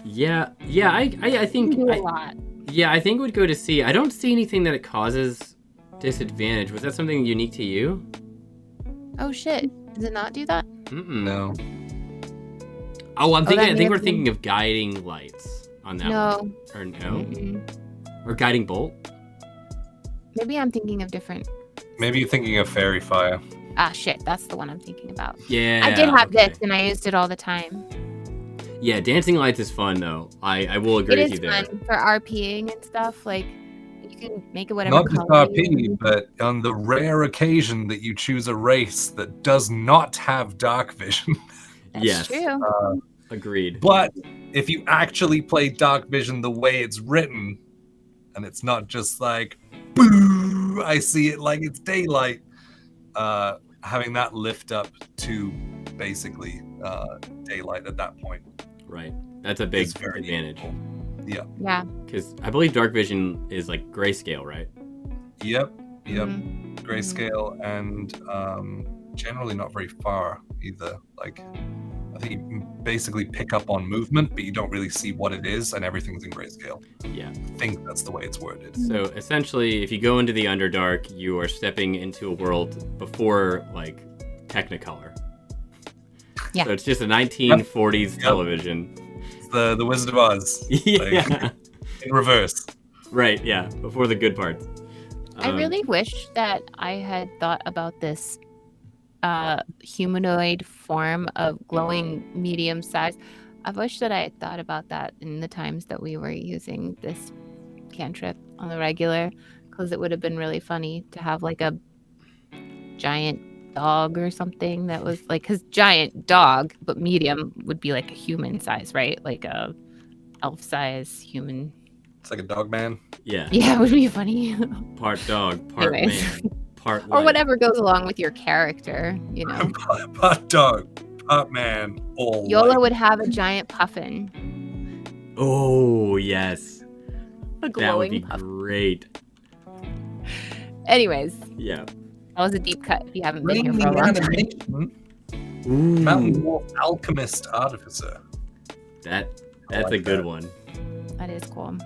Yeah, I think Do a lot. Yeah, I think it would go to C. I don't see anything that it causes disadvantage. Was that something unique to you? Oh shit! Does it not do that? No. Oh, I think we're been- thinking of guiding lights on that one. Or no? Mm-mm. Or guiding bolt? Maybe I'm thinking of different. Maybe you're thinking of fairy fire. Ah, shit! That's the one I'm thinking about. Yeah. I did have okay. this, and I used it all the time. Yeah, dancing lights is fun though. I will agree It with is you there. fun for RPing and stuff. Like you can make it whatever Not just color RP, but on the rare occasion that you choose a race that does not have dark vision. That's Yes. true. Agreed. But if you actually play dark vision the way it's written, and it's not just like, boo, I see it like it's daylight, having that lift up to basically daylight at that point. Right. That's a big is very advantage. useful. Yeah. Because I believe dark vision is like grayscale, right? Yep. Mhm. Grayscale, and generally not very far either. Like, I think you basically pick up on movement, but you don't really see what it is, and everything's in grayscale. Yeah. I think that's the way it's worded. So essentially, if you go into the Underdark, you are stepping into a world before like Technicolor. Yeah. So it's just a 1940s Yep. television. It's the Wizard of Oz. Yeah. In reverse. Right. Yeah. Before the good parts. I really wish that I had thought about this humanoid form of glowing medium size. I wish that I had thought about that in the times that we were using this cantrip on the regular, because it would have been really funny to have like a giant dog or something that was like, because giant dog, but medium would be like a human size, right? Like a elf size human. It's like a dog man. Yeah. Yeah, it would be funny. Part dog, part Anyways. man, part Or light. whatever goes along with your character, you know. Part dog, part man, all Yola light. would have a giant puffin. Oh yes, A that would glowing be puffin. great. Anyways, Yeah. that was a deep cut if you haven't been here Bring for a the long time. animation. Mountain Wolf Alchemist Artificer. That's like a good that. one. That is cool.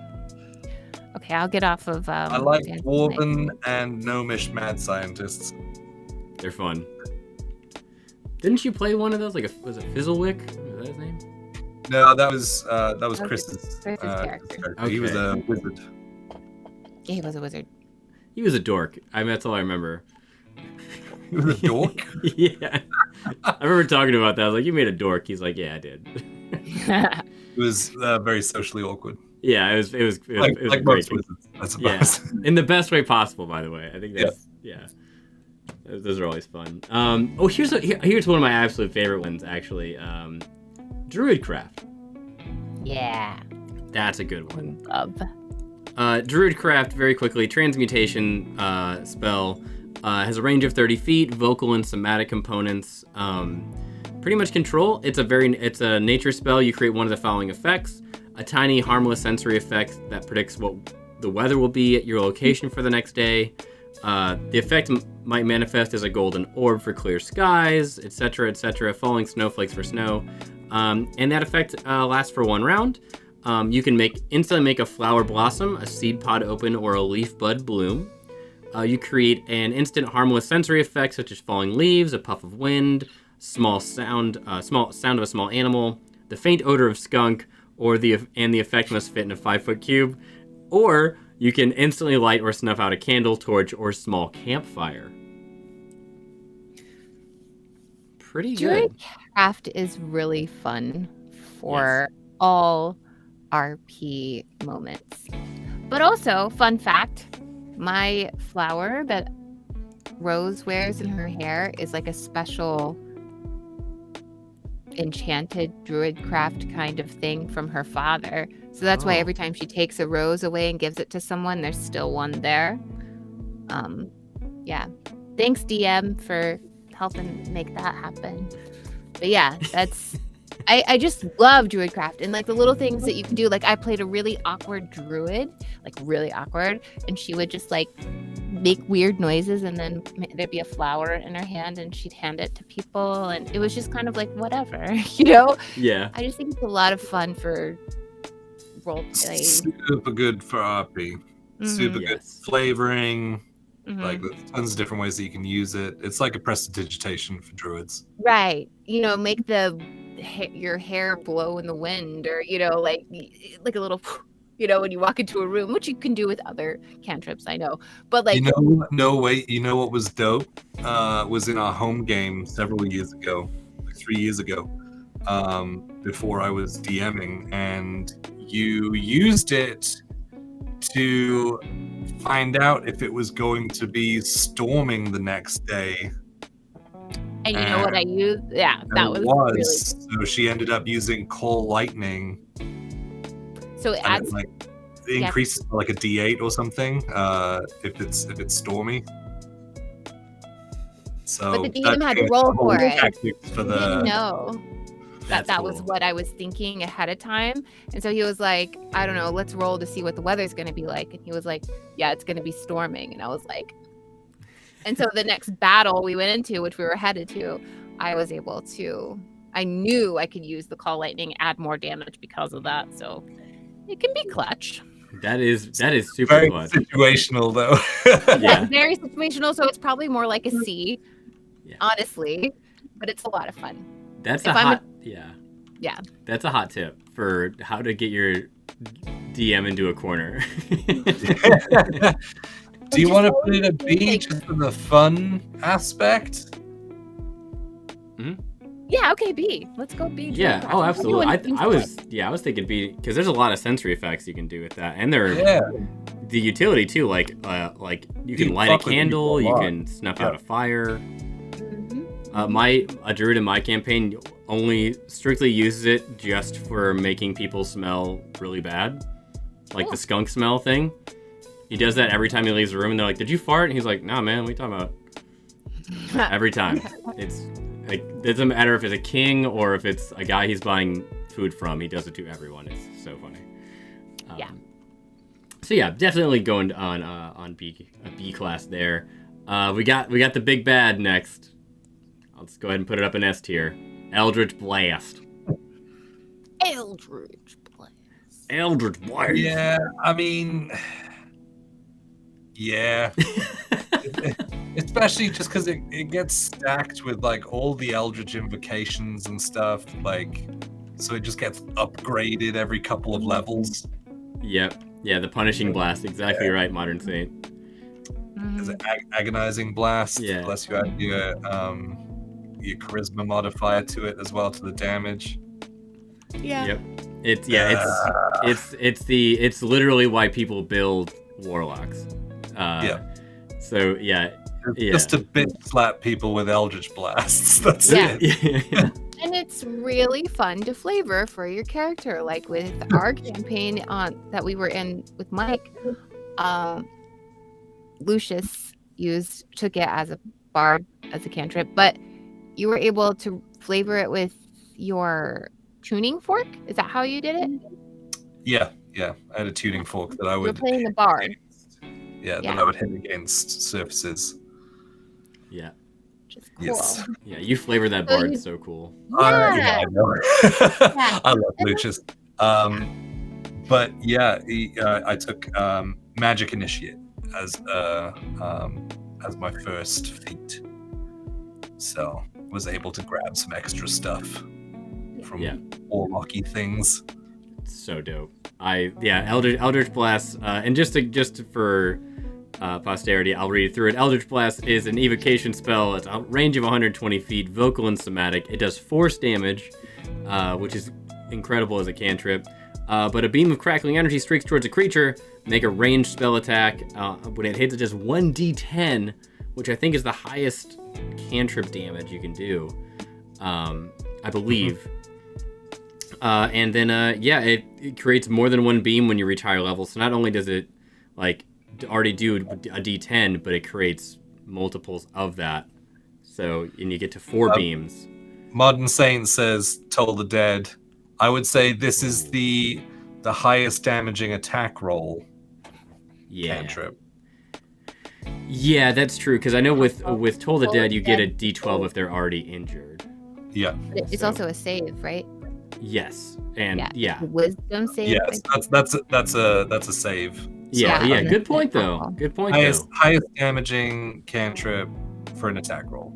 Okay, I'll get off of. I like Dancing Dwarven and Gnomish Mad Scientists. They're fun. Didn't you play one of those? Like was it Fizzlewick? Was that his name? No, that was was Chris's character. He was a wizard. Yeah, he was a wizard. He was a dork. That's all I remember. He was a dork. Yeah. I remember talking about that. I was like, you made a dork. He's like, yeah, I did. It was very socially awkward. Yeah, it was Like a great most game. wizards, I suppose. Yeah, in the best way possible, by the way. I think that's those are always fun. Here's one of my absolute favorite ones, actually. Druidcraft. Yeah. That's a good one. Love. Druidcraft, very quickly, transmutation spell, has a range of 30 feet, vocal and somatic components. Pretty much control. It's a nature spell. You create one of the following effects: a tiny, harmless sensory effect that predicts what the weather will be at your location for the next day. The effect might manifest as a golden orb for clear skies, etc., etc., falling snowflakes for snow. And that effect lasts for 1 round. You can instantly make a flower blossom, a seed pod open, or a leaf bud bloom. You create an instant harmless sensory effect such as falling leaves, a puff of wind, small sound of a small animal, the faint odor of skunk, and the effect must fit in a 5-foot cube. Or you can instantly light or snuff out a candle, torch, or small campfire. Pretty good. Druidcraft is really fun for all RP moments. But also, fun fact, my flower that Rose wears in her hair is like a special enchanted druidcraft kind of thing from her father. So that's why every time she takes a rose away and gives it to someone, there's still one there. Yeah. Thanks, DM, for helping make that happen. But yeah, that's I just love druidcraft and like the little things that you can do. Like I played a really awkward druid, like really awkward, and she would just like make weird noises, and then there'd be a flower in her hand and she'd hand it to people, and it was just kind of like whatever, you know? Yeah. I just think it's a lot of fun for role play. Super good for RP. Super good flavoring. Like there's tons of different ways that you can use it. It's like a prestidigitation for druids. Right. You know, make your hair blow in the wind, or you know, like a little, you know, when you walk into a room, which you can do with other cantrips, I know. But like, you know what was dope? Was in our home game several years ago, like 3 years ago, before I was DMing, and you used it to find out if it was going to be storming the next day. And you know what I used? Yeah, that was really so she ended up using Call Lightning. So it adds it increases like a D8 or something if it's stormy. So but the DM had to roll for it. For the... Didn't know that cool. was what I was thinking ahead of time. And so he was like, I don't know, let's roll to see what the weather's going to be like. And he was like, yeah, it's going to be storming. And I was like, and so the next battle we went into, which we were headed to, I knew I could use the Call Lightning, add more damage because of that. So it can be clutch. That is super very clutch. Situational though. Yeah, very situational. So it's probably more like a C, honestly, but it's a lot of fun. That's Yeah. That's a hot tip for how to get your DM into a corner. Do you want to put it a B just for the fun aspect? Mm-hmm. Yeah, okay, B. Let's go B. Yeah, oh, absolutely. I was thinking B because there's a lot of sensory effects you can do with that, and the utility too. Like you can light a candle, you can snuff out a fire. A druid in my campaign only strictly uses it just for making people smell really bad, like the skunk smell thing. He does that every time he leaves the room, and they're like, "Did you fart?" And he's like, "Nah, man, what are you talking about?" Every time. It's like, it doesn't matter if it's a king or if it's a guy he's buying food from. He does it to everyone. It's so funny. So yeah, definitely going on B class there. We got the big bad next. Let's go ahead and put it up in S tier. Eldritch Blast. Eldritch Blast. Yeah, I mean, yeah. Especially just because it gets stacked with like all the Eldritch invocations and stuff, like, so it just gets upgraded every couple of levels. Yep. Yeah, the Punishing Blast. Exactly right, Modern Saint. is it agonizing blast? Yeah. Plus you add your charisma modifier to it as well to the damage. Yeah. Yep. It's literally why people build warlocks. So Just to bitch slap people with Eldritch Blasts. That's Yeah. it. yeah. And it's really fun to flavor for your character. Like with our campaign that we were in with Mike, Lucius took it as a bard, as a cantrip, but you were able to flavor it with your tuning fork. Is that how you did it? Yeah. I had a tuning fork that I You were would playing the bard. that I would hit against surfaces. Yeah. Which is cool. Yes. Yeah, you flavor that So bard so cool. Yeah. I know. Yeah. I love Lucius. But yeah, I took Magic Initiate as my first feat, so was able to grab some extra stuff from warlocky things. So dope. Eldritch Blast, and just for posterity, I'll read through it. Eldritch Blast is an evocation spell. It's a range of 120 feet, vocal and somatic. It does force damage, which is incredible as a cantrip. But a beam of crackling energy streaks towards a creature. Make a ranged spell attack. When it hits, it does 1d10, which I think is the highest cantrip damage you can do, I believe. And then, it creates more than one beam when you reach higher levels. So not only does it already do a d10, but it creates multiples of that. So, and you get to 4 beams. Modern Saint says, Toll the Dead. I would say this is the highest damaging attack roll cantrip. Yeah, that's true. Because I know with Toll the Dead, you get a d12 if they're already injured. Yeah. It's also a save, right? Yes, and Wisdom save. Yes, that's a save. Yeah. Good point though. Good point. Highest damaging cantrip for an attack roll.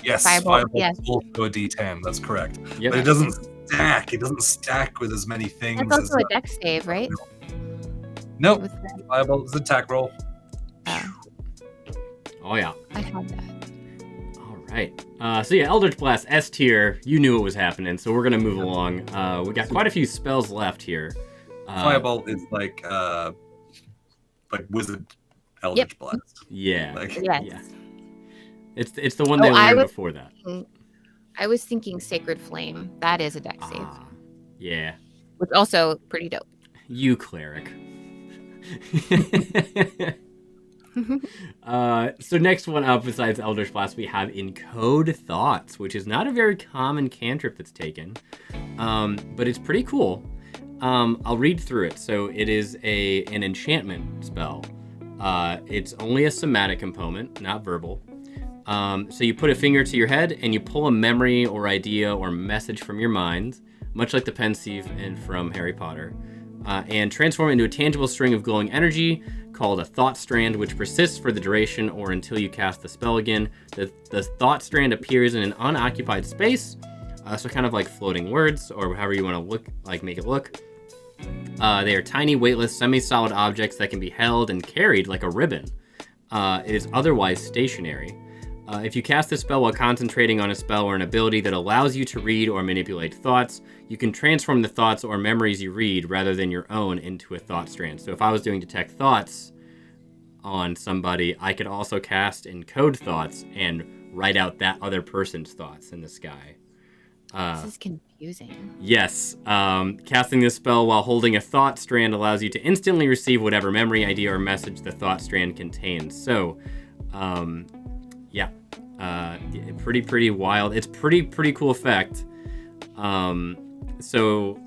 Yes, Fireball is also a D10. That's correct. Yep. But it doesn't stack. It doesn't stack with as many things. That's also a dex save, right? Nope. Fireball is an attack roll. Oh yeah. I had that. Right. Eldritch Blast S tier. You knew it was happening, so we're gonna move along. We got quite a few spells left here. Fireball is like Wizard Eldritch Blast. Yeah. Yes. It's the one they learned before that. I was thinking Sacred Flame. That is a dex save. Yeah. Which also pretty dope. You cleric. So next one up besides Eldritch Blast, we have Encode Thoughts, which is not a very common cantrip that's taken, but it's pretty cool. I'll read through it. So it is an enchantment spell. It's only a somatic component, not verbal. So you put a finger to your head and you pull a memory or idea or message from your mind, much like the pensieve from Harry Potter, and transform it into a tangible string of glowing energy called a thought strand, which persists for the duration or until you cast the spell again. The thought strand appears in an unoccupied space, so kind of like floating words or however you want to make it look. They are tiny, weightless, semi-solid objects that can be held and carried like a ribbon. It is otherwise stationary. If you cast this spell while concentrating on a spell or an ability that allows you to read or manipulate thoughts, you can transform the thoughts or memories you read rather than your own into a thought strand. So if I was doing Detect Thoughts on somebody, I could also cast Encode Thoughts and write out that other person's thoughts in the sky. This is confusing. Yes. Casting this spell while holding a thought strand allows you to instantly receive whatever memory, idea, or message the thought strand contains. So, pretty wild. It's pretty cool effect. So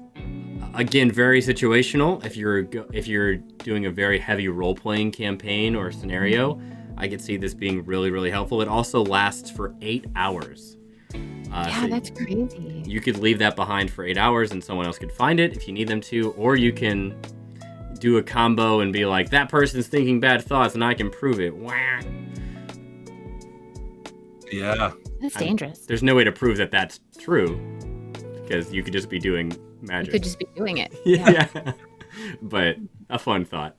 again, very situational. If you're doing a very heavy role-playing campaign or scenario, I could see this being really, really helpful. It also lasts for 8 hours. So that's crazy. You could leave that behind for 8 hours and someone else could find it if you need them to, or you can do a combo and be like, that person's thinking bad thoughts and I can prove it. Wah. Yeah. That's dangerous. There's no way to prove that that's true because you could just be doing magic. You could just be doing it. Yeah. But a fun thought.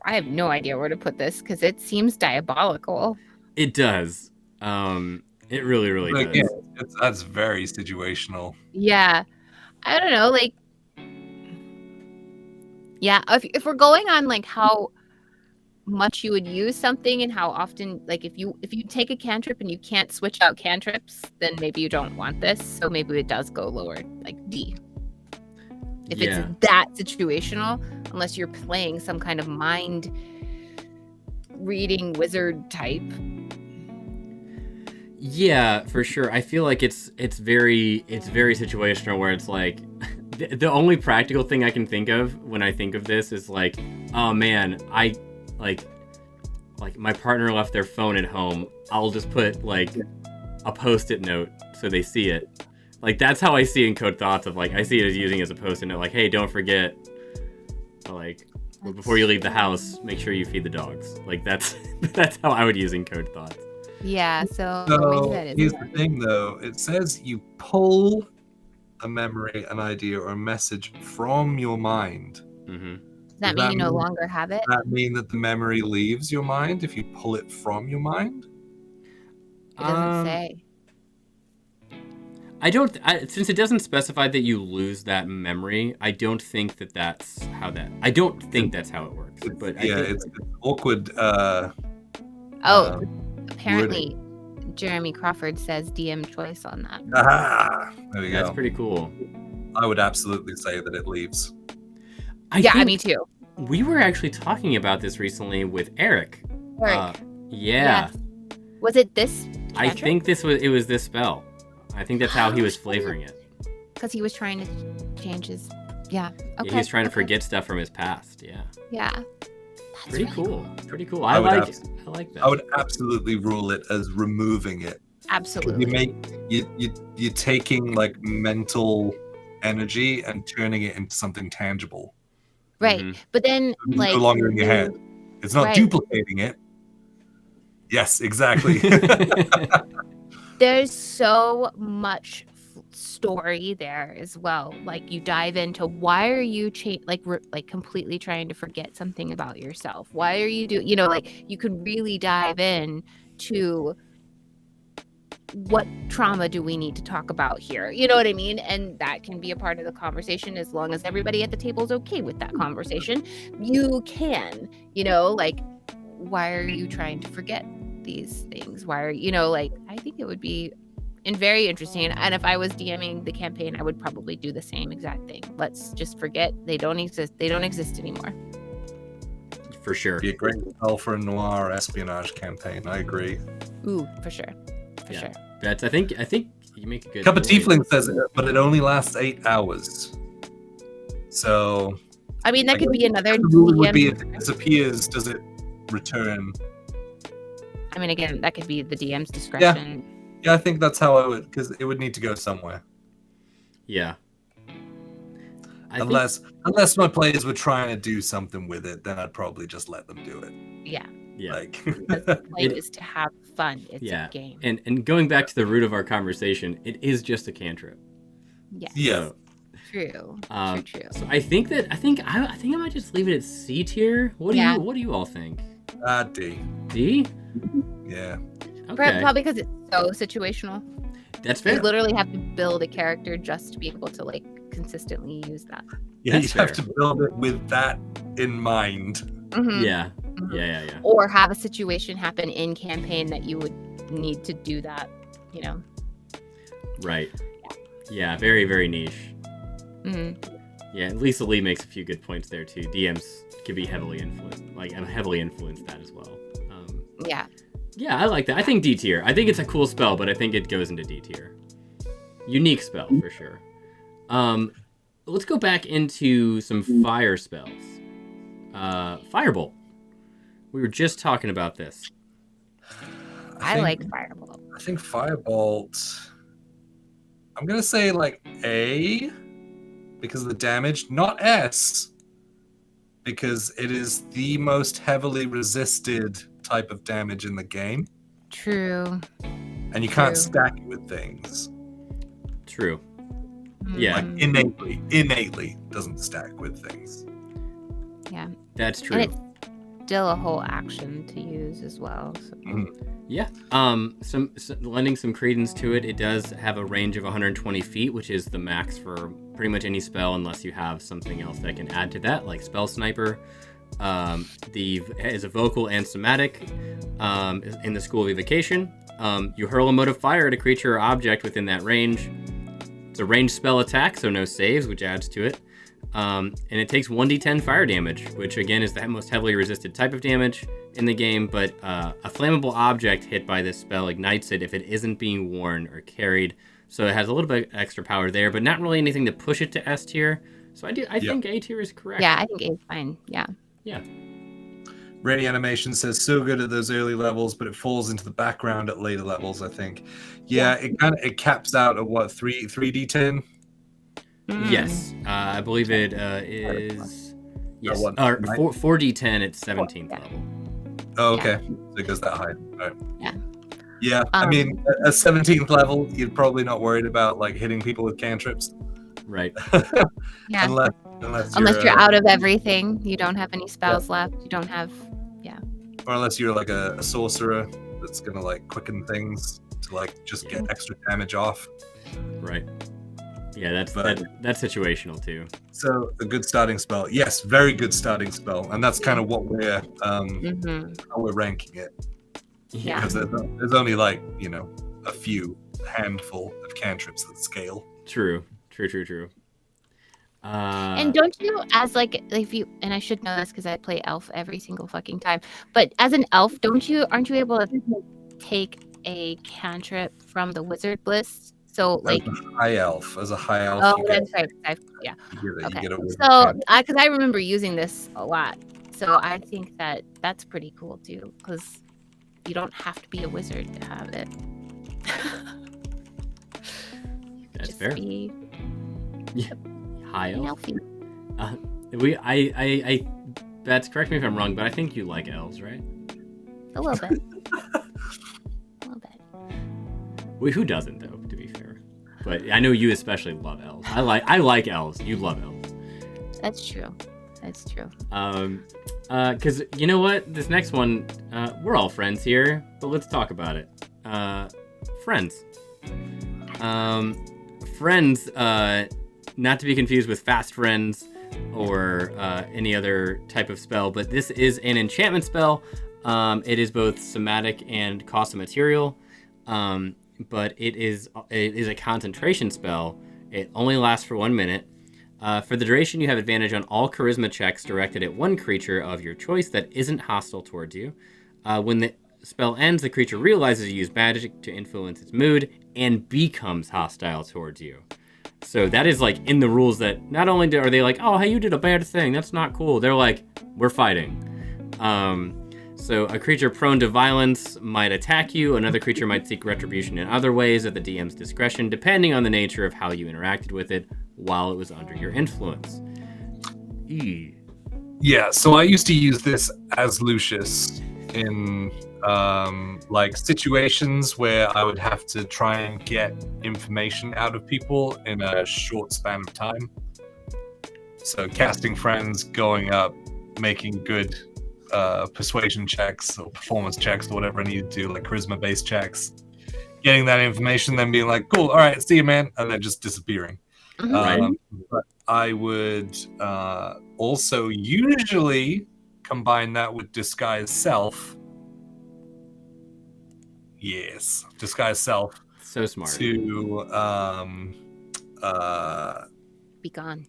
I have no idea where to put this because it seems diabolical. It does. It really, really But does. again, that's very situational. Yeah. I don't know, like, yeah, if we're going on like how much you would use something and how often, like if you take a cantrip and you can't switch out cantrips, then maybe you don't want this. So maybe it does go lower, like D. If it's that situational, unless you're playing some kind of mind reading wizard type. Yeah, for sure. I feel like it's very situational where it's like the only practical thing I can think of when I think of this is like, oh man, I like my partner left their phone at home. I'll just put like a post-it note so they see it. Like that's how I see in Code Thoughts of like I see it as using as a post-it note, like, hey, don't forget, like before you leave the house, make sure you feed the dogs. Like that's how I would use in Code Thoughts. Yeah, so So that is here's the thing, though. It says you pull a memory, an idea, or a message from your mind. Mm-hmm. Does that mean you no longer have it? Does that mean that the memory leaves your mind if you pull it from your mind? It doesn't say. Since it doesn't specify that you lose that memory, I don't think that's how I don't think that's how it works. But it's awkward. Apparently, Jeremy Crawford says DM choice on that. Aha! There we go. That's pretty cool. I would absolutely say that it leaves. Me too. We were actually talking about this recently with Eric. Eric. Yeah. Yes. Was it this? I think it was this spell. I think that's how he was flavoring it. Because he was trying to change his. Yeah. Okay. Yeah, he was trying to forget stuff from his past. Yeah. Yeah. Pretty cool. Pretty cool. I like that. I would absolutely rule it as removing it. Absolutely. You're taking like mental energy and turning it into something tangible. Right. Mm-hmm. But then it's like no longer in your head. It's not duplicating it. Yes, exactly. There's so much story there as well. Like you dive into why are you completely trying to forget something about yourself? Why are you like you could really dive in to what trauma do we need to talk about here? You know what I mean? And that can be a part of the conversation as long as everybody at the table is okay with that conversation. You can, like, why are you trying to forget these things? Why are I think it would be very interesting. And if I was DMing the campaign, I would probably do the same exact thing. Let's just forget they don't exist. They don't exist anymore. For sure. Be a great spell for a noir espionage campaign. I agree. Ooh, for sure. For sure. That's I think you make a good Cup of Tiefling says it, but it only lasts 8 hours. So I mean that could be another the rule would be if it disappears, does it return? I mean again, that could be the DM's discretion. Yeah, I think that's how I would, because it would need to go somewhere. Yeah. Unless my players were trying to do something with it, then I'd probably just let them do it. Yeah. Yeah. Like the point is to have fun. It's a game. And going back to the root of our conversation, it is just a cantrip. Yes. Yeah. True. True. So I think I might just leave it at C tier. What do you all think? D. D? Yeah. Okay. Probably because it's so situational. That's fair. You literally have to build a character just to be able to consistently use that. Yeah, you have to build it with that in mind. Mm-hmm. Yeah. Mm-hmm. Yeah. Or have a situation happen in campaign that you would need to do that, Right. Yeah, very, very niche. Mm-hmm. Yeah, Lisa Lee makes a few good points there too. DMs can be heavily influenced that as well. Yeah. Yeah, I like that. I think D tier. I think it's a cool spell, but I think it goes into D tier. Unique spell for sure. Let's go back into some fire spells. Firebolt. We were just talking about this. I like Firebolt. I think Firebolt, I'm gonna say A because of the damage, not S because it is the most heavily resisted type of damage in the game. True. And you can't stack it with things. True. Mm-hmm. Yeah. Innately doesn't stack with things. Yeah. That's true. still a whole action to use as well. So. Yeah. Some lending some credence to it. It does have a range of 120 feet, which is the max for pretty much any spell, unless you have something else that can add to that, like Spell Sniper. Is a vocal and somatic. In the School of Evocation, you hurl a mode of fire at a creature or object within that range. It's a ranged spell attack, so no saves, which adds to it. And it takes 1d10 fire damage, which again is the most heavily resisted type of damage in the game, but a flammable object hit by this spell ignites it if it isn't being worn or carried, so it has a little bit extra power there, but not really anything to push it to S tier. So I think A tier is correct. Yeah, I think A is fine. Yeah. Rainy Animation says so good at those early levels, but it falls into the background at later levels, I think. Yeah, it caps out at what, 3d10? Yes, I believe it is. Yes, what, 4d10 at 17th level. Oh, okay. So it goes that high. All right. Yeah. Yeah, I mean, at 17th level, you're probably not worried about like hitting people with cantrips. Right. Yeah. Unless you're out of everything, you don't have any spells left. You don't have, or unless you're like a sorcerer that's gonna like quicken things to like just get extra damage off. Right. Yeah, that's situational too. So a good starting spell, yes, very good starting spell, and that's kind of what we're how we're ranking it. Yeah. Because there's only like a handful of cantrips that scale. True. And don't you, as like if you, and I should know this because I play elf every single fucking time, but as an elf, aren't you able to take a cantrip from the wizard list? So like as a high elf, oh, that's right. Yeah. Okay. So because I remember using this a lot, so I think that's pretty cool too, because you don't have to be a wizard to have it. That's fair. Yeah. High elf. Bats, correct me if I'm wrong, but I think you like elves, right? A little bit. Who doesn't, though? To be fair, but I know you especially love elves. I like elves. You love elves. That's true. Because you know what? This next one, we're all friends here, but let's talk about it. Friends. Friends. Not to be confused with fast friends or any other type of spell, but this is an enchantment spell. It is both somatic and cost of material, but it is a concentration spell. It only lasts for 1 minute. For the duration, you have advantage on all charisma checks directed at one creature of your choice that isn't hostile towards you. When the spell ends, the creature realizes you use magic to influence its mood and becomes hostile towards you. So that is like in the rules that not only are they like, oh, hey, you did a bad thing, that's not cool. They're like, we're fighting. So a creature prone to violence might attack you. Another creature might seek retribution in other ways at the DM's discretion, depending on the nature of how you interacted with it while it was under your influence. Yeah, so I used to use this as Lucius in like situations where I would have to try and get information out of people in a short span of time. So casting friends, going up, making good persuasion checks or performance checks or whatever I need to do, like charisma based checks, getting that information, then being like, cool, all right, see you, man, and then just disappearing. But I would also usually combine that with disguise self. Yes, disguise self. So smart. To be gone.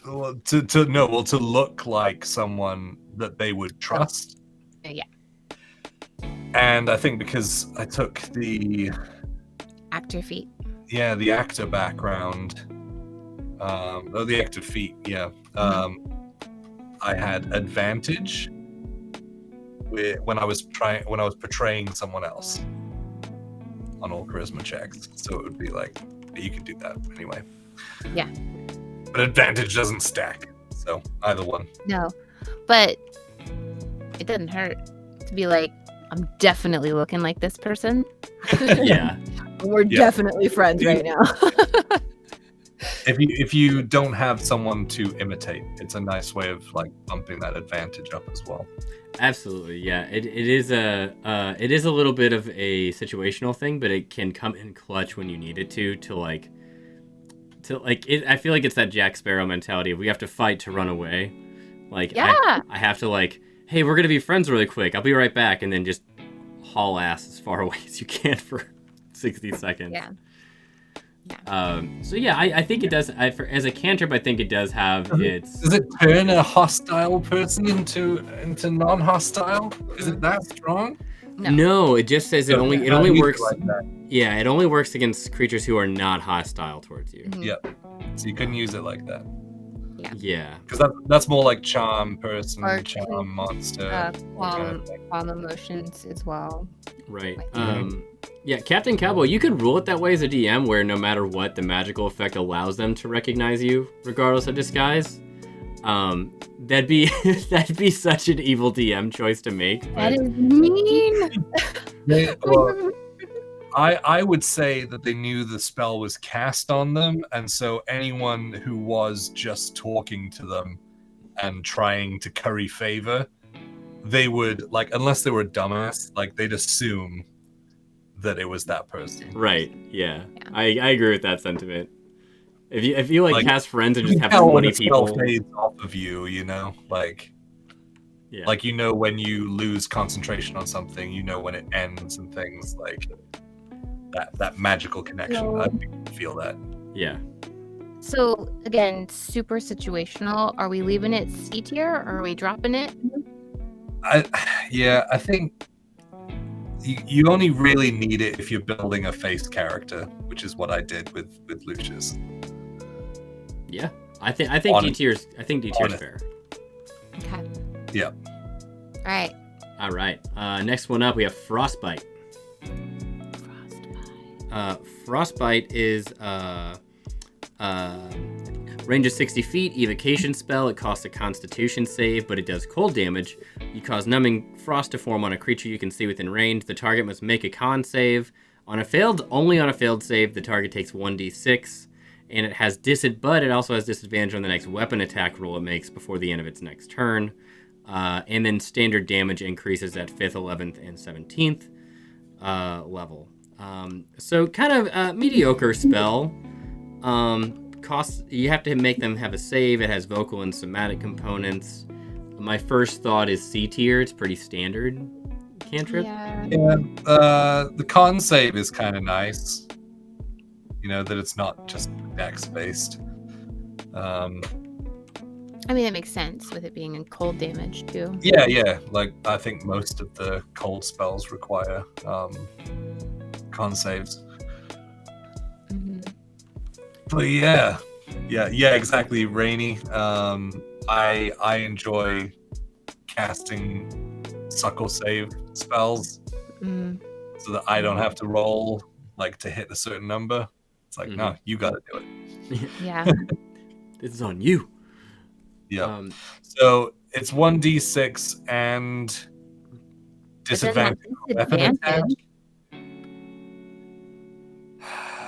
Well, to look like someone that they would trust. Yeah. And I think because I took the actor feat. Yeah, the actor background. The actor feat. Yeah. I had advantage when I was portraying someone else on all charisma checks. So it would be like, you can do that anyway. Yeah. But advantage doesn't stack. So either one. No. But it doesn't hurt to be like, I'm definitely looking like this person. Yeah. We're definitely friends right now. if you don't have someone to imitate, it's a nice way of like bumping that advantage up as well. Absolutely, yeah. It is a little bit of a situational thing, but it can come in clutch when you need it to like it. I feel like it's that Jack Sparrow mentality of we have to fight to run away. Like I have to like, hey, we're gonna be friends really quick. I'll be right back, and then just haul ass as far away as you can for 60 seconds. Yeah. So yeah, I think it does. As a cantrip, I think it does have its. Does it turn a hostile person into non-hostile? Is it that strong? No, it just says it only works. Like that. Yeah, it only works against creatures who are not hostile towards you. Mhm. Yep. So you couldn't use it like that. Yeah. Because that's more like charm person, Or charm monster. Calm emotions as well. Right. Like Yeah, Captain Cowboy, you could rule it that way as a DM, where no matter what, the magical effect allows them to recognize you, regardless of disguise. That'd be such an evil DM choice to make. That is mean. I would say that they knew the spell was cast on them, and so anyone who was just talking to them and trying to curry favor, they would, like, unless they were a dumbass, like, they'd assume that it was that person. Right. Yeah. I agree with that sentiment. If you like cast friends and just have 20 people fades off of you, you know, like. Yeah. Like, you know, when you lose concentration on something, you know when it ends and things like that magical connection. I think you feel that. Yeah. So again, super situational. Are we leaving it C tier or are we dropping it? I think you only really need it if you're building a face character, which is what I did with Lucius. Yeah. I think D tier's fair. Okay. Yeah. All right. Next one up, we have Frostbite. Frostbite is range of 60 feet, evocation spell. It costs a constitution save, but it does cold damage. You cause numbing frost to form on a creature you can see within range. The target must make a con save. Only on a failed save, the target takes 1d6, and it has but it also has disadvantage on the next weapon attack roll it makes before the end of its next turn. And then standard damage increases at 5th, 11th, and 17th level. So kind of mediocre spell. Costs, you have to make them have a save. It has vocal and somatic components. My first thought is C tier. It's pretty standard cantrip. Yeah. The con save is kind of nice. You know, that it's not just dex based. I mean, that makes sense with it being in cold damage too. Yeah. Like, I think most of the cold spells require con saves. Mm-hmm. But yeah, exactly. Rainy. I enjoy casting suckle save spells so that I don't have to roll like to hit a certain number. It's like, no, you got to do it. Yeah. This is on you. Yeah. So it's 1d6 and disadvantage. Weapon attack.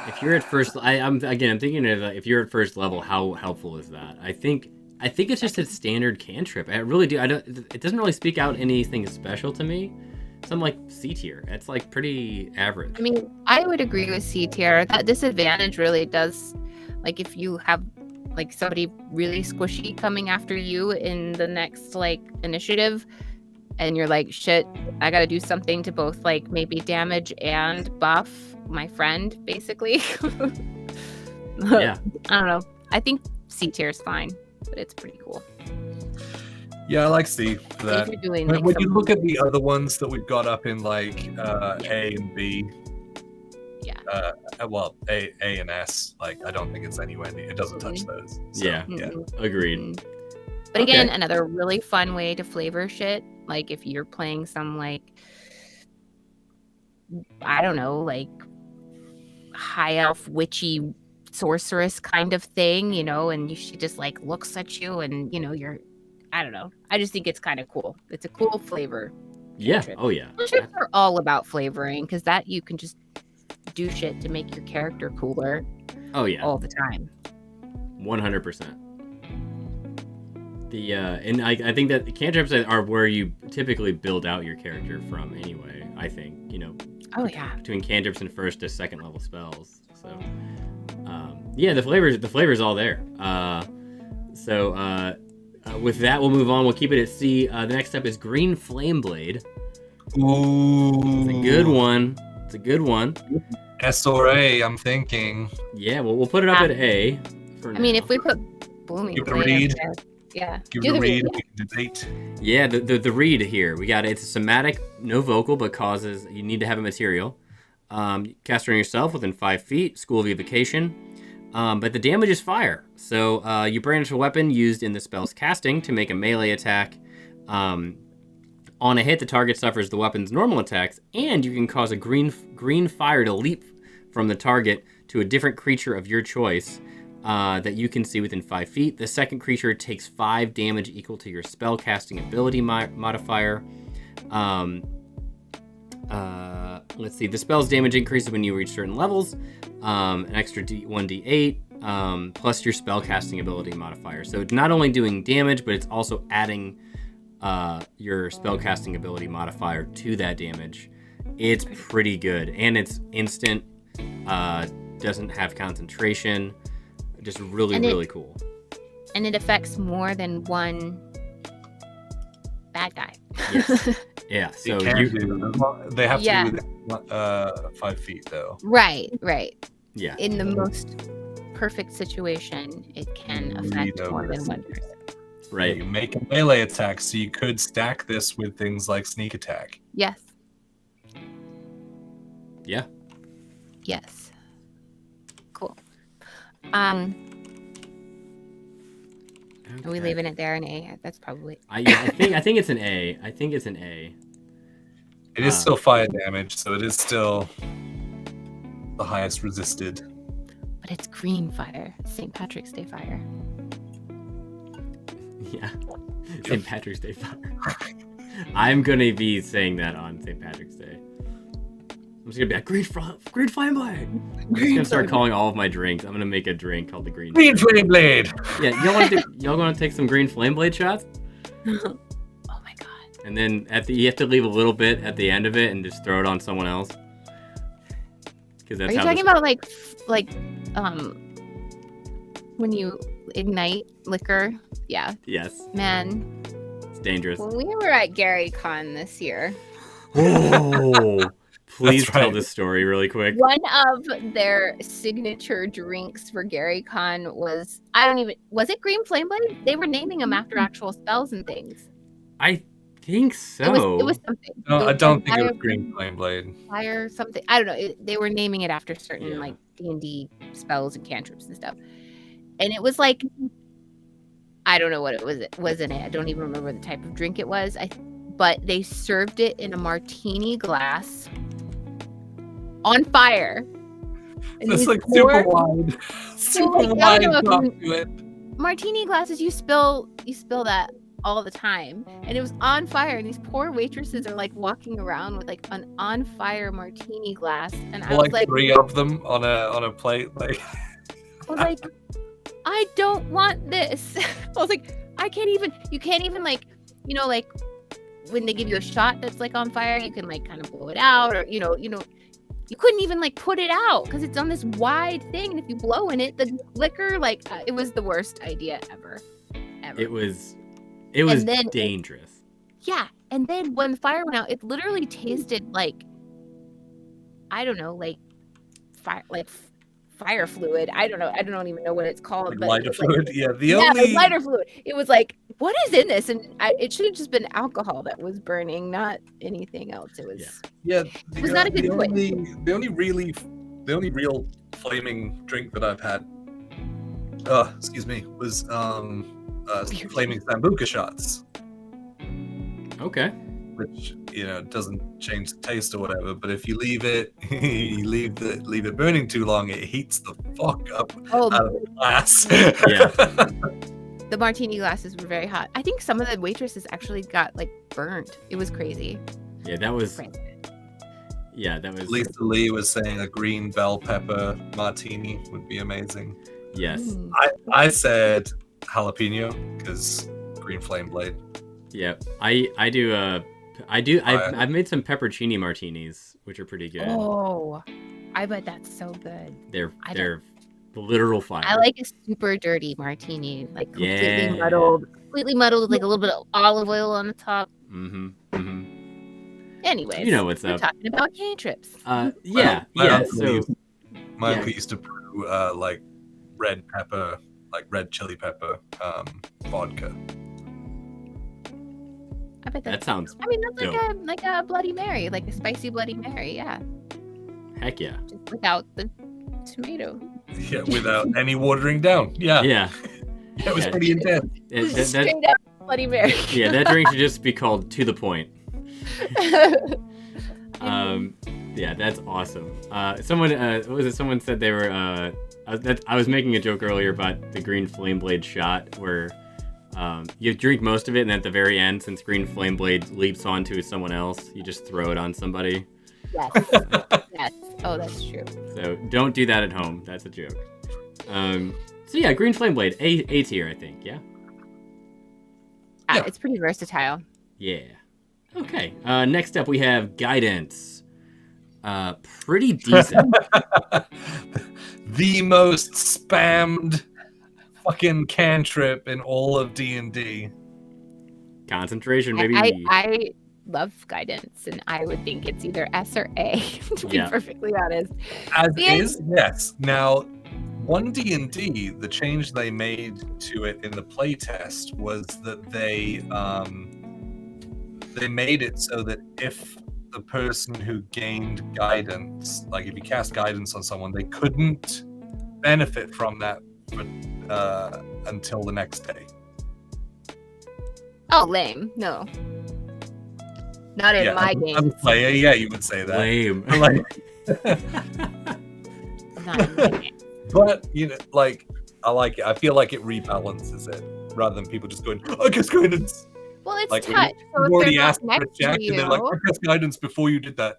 If you're at first, I'm thinking of if you're at first level, how helpful is that? I think it's just a standard cantrip. I really do. It doesn't really speak out anything special to me. So I'm like C tier. It's like pretty average. I mean, I would agree with C tier. That disadvantage really does, like, if you have like somebody really squishy coming after you in the next like initiative, and you're like, shit, I gotta do something to both like maybe damage and buff my friend, basically. Yeah. I don't know. I think C tier is fine, but it's pretty cool. Yeah, I like C for that. If you're doing, when like, you look at the other ones that we've got up in like A and B, well, A and S, like I don't think it's anywhere near. It doesn't touch those. So, yeah, agreed. But again, another really fun way to flavor shit. Like if you're playing some like, I don't know, like high elf witchy sorceress kind of thing, you know, and she just like looks at you and, you know, I don't know. I just think it's kind of cool. It's a cool flavor. Yeah. Cantrip. Oh yeah. Cantrips are all about flavoring because that you can just do shit to make your character cooler. Oh yeah. All the time. 100%. The and I think that the cantrips are where you typically build out your character from anyway. I think, you know. Oh yeah. Between cantrips and first to second level spells. So yeah, the flavor's all there. With that, we'll move on. We'll keep it at C. The next up is Green Flame Blade. Ooh. It's a good one. It's a good one. S or A, I'm thinking. Yeah, well, we'll put it up at A. For I mean, now. if we put Blooming Give it a Flame read. up there, yeah. Give Do it a the read. read. We can debate. Yeah, the read here. We got it. It's a somatic, no vocal, but causes you need to have a material. Cast on yourself within 5 feet. School of Evocation. But the damage is fire. So you brandish a weapon used in the spell's casting to make a melee attack. On a hit, the target suffers the weapon's normal attacks, and you can cause a green fire to leap from the target to a different creature of your choice that you can see within 5 feet. The second creature takes 5 damage equal to your spell casting ability modifier. Let's see. The spell's damage increases when you reach certain levels. An extra 1d8 plus your spell casting ability modifier. So it's not only doing damage, but it's also adding your spellcasting ability modifier to that damage. It's pretty good, and it's instant. Doesn't have concentration. Just really cool. And it affects more than one bad guy. Yes. Yeah. So They have to Yeah. be within 5 feet, though. Right. yeah. In the most perfect situation, it can affect more than one person. Right. You make a melee attack, so you could stack this with things like sneak attack. Yes. Yeah. Yes. Cool. Are we leaving it there in A? That's probably. I think it's an A. I think it's an A. It is still fire damage, so it is still the highest resisted. But it's green fire. St. Patrick's Day fire. Yeah. St. Patrick's Day fire. I'm gonna be saying that on St. Patrick's Day. I'm just gonna be like green flame blade. I'm just gonna start calling all of my drinks. I'm gonna make a drink called the green Flame Blade! Yeah, y'all wanna take some green flame blade shots? Oh my god. And then you have to leave a little bit at the end of it and just throw it on someone else. Because that's Are you how talking about like when you ignite liquor? Yeah. Yes, Man, it's dangerous. when we were at Gary Con this year, Oh, please That's tell right. this story really quick. one of their signature drinks for Gary Con was was it Green Flame Blade? They were naming them after actual spells and things. I think so. It was something. No, It I was don't like think it was Green Flame Blade. fire something. I don't know. They were naming it after certain Yeah. like D&D spells and cantrips and stuff. And it was like, I don't know what it was in it. I don't even remember the type of drink it was. But they served it in a martini glass on fire. And It's these like poor- super wide. Super like, wide I don't know top if to it. martini glasses, you spill that all the time, and it was on fire, and these poor waitresses are like walking around with like an on fire martini glass, and I was Like like, 3 of them on a plate. Like, I don't want this. I was like, you can't even like, like when they give you a shot that's like on fire, you can like kind of blow it out, or you couldn't even like put it out because it's on this wide thing, and if you blow in it, the liquor, like it was the worst idea ever. It was And then- dangerous. Yeah, and then when the fire went out, it literally tasted like, I don't know, like fire fluid. I don't know. I don't even know what it's called. like but lighter it was fluid. Yeah, it was lighter fluid. It was like, what is in this? And it should have just been alcohol that was burning, not anything else. It was. Yeah, It was not a good choice. The only real flaming drink that I've had, was flaming sambuca shots, Okay. which doesn't change the taste or whatever. But if you leave it, leave it burning too long, it heats the fuck up Oh, out of the glass. Yeah. the martini glasses were very hot. I think some of the waitresses actually got like burnt. It was crazy. Yeah, that was. Crazy. Yeah, that was. Lisa Lee was saying a green bell pepper martini would be amazing. Yes. I said jalapeno because green flame blade. Yeah. I've made some peppercini martinis, which are pretty good. Oh, I bet that's so good. They're literal fire. I like a super dirty martini, like completely Yeah. muddled with like a little bit of olive oil on the top. Anyways, You know what's we're up. talking about Cantrips. Yeah. My uncle used to brew like red chili pepper vodka. I bet That sounds. I mean, that's dope. like a Bloody Mary, like a spicy Bloody Mary. Yeah. Heck yeah. Just without the tomato. Yeah, without any watering down. Yeah. Yeah. It was pretty intense. Straight up Bloody Mary. Yeah, that drink should just be called To the Point. Yeah, that's awesome. Someone said they were. I was making a joke earlier about the green flame blade shot, where you drink most of it, and at the very end, since green flame blade leaps onto someone else, you just throw it on somebody. Yes. Yes. Oh, that's true. So don't do that at home. That's a joke. So yeah, green flame blade, A tier, I think. Yeah. Yeah. It's pretty versatile. Yeah. Okay. Next up, we have guidance. Pretty decent. The most spammed fucking cantrip in all of D&D. Concentration, baby. I love guidance, and I would think it's either S or A, to be perfectly honest. As is, yes. Now, 1D&D, the change they made to it in the playtest was that they made it so that if the person who gained guidance, like if you cast guidance on someone, they couldn't benefit from that until the next day. Oh, lame. No. Not in my game. As a player, yeah, you would say that. Lame. Not in my game. But, you know, like, I like it. I feel like it rebalances it rather than people just going, I guess guidance. Well, it's Like, touch. So you already if asked they're for a not check, next to and they're like, you, I guess guidance before you did that.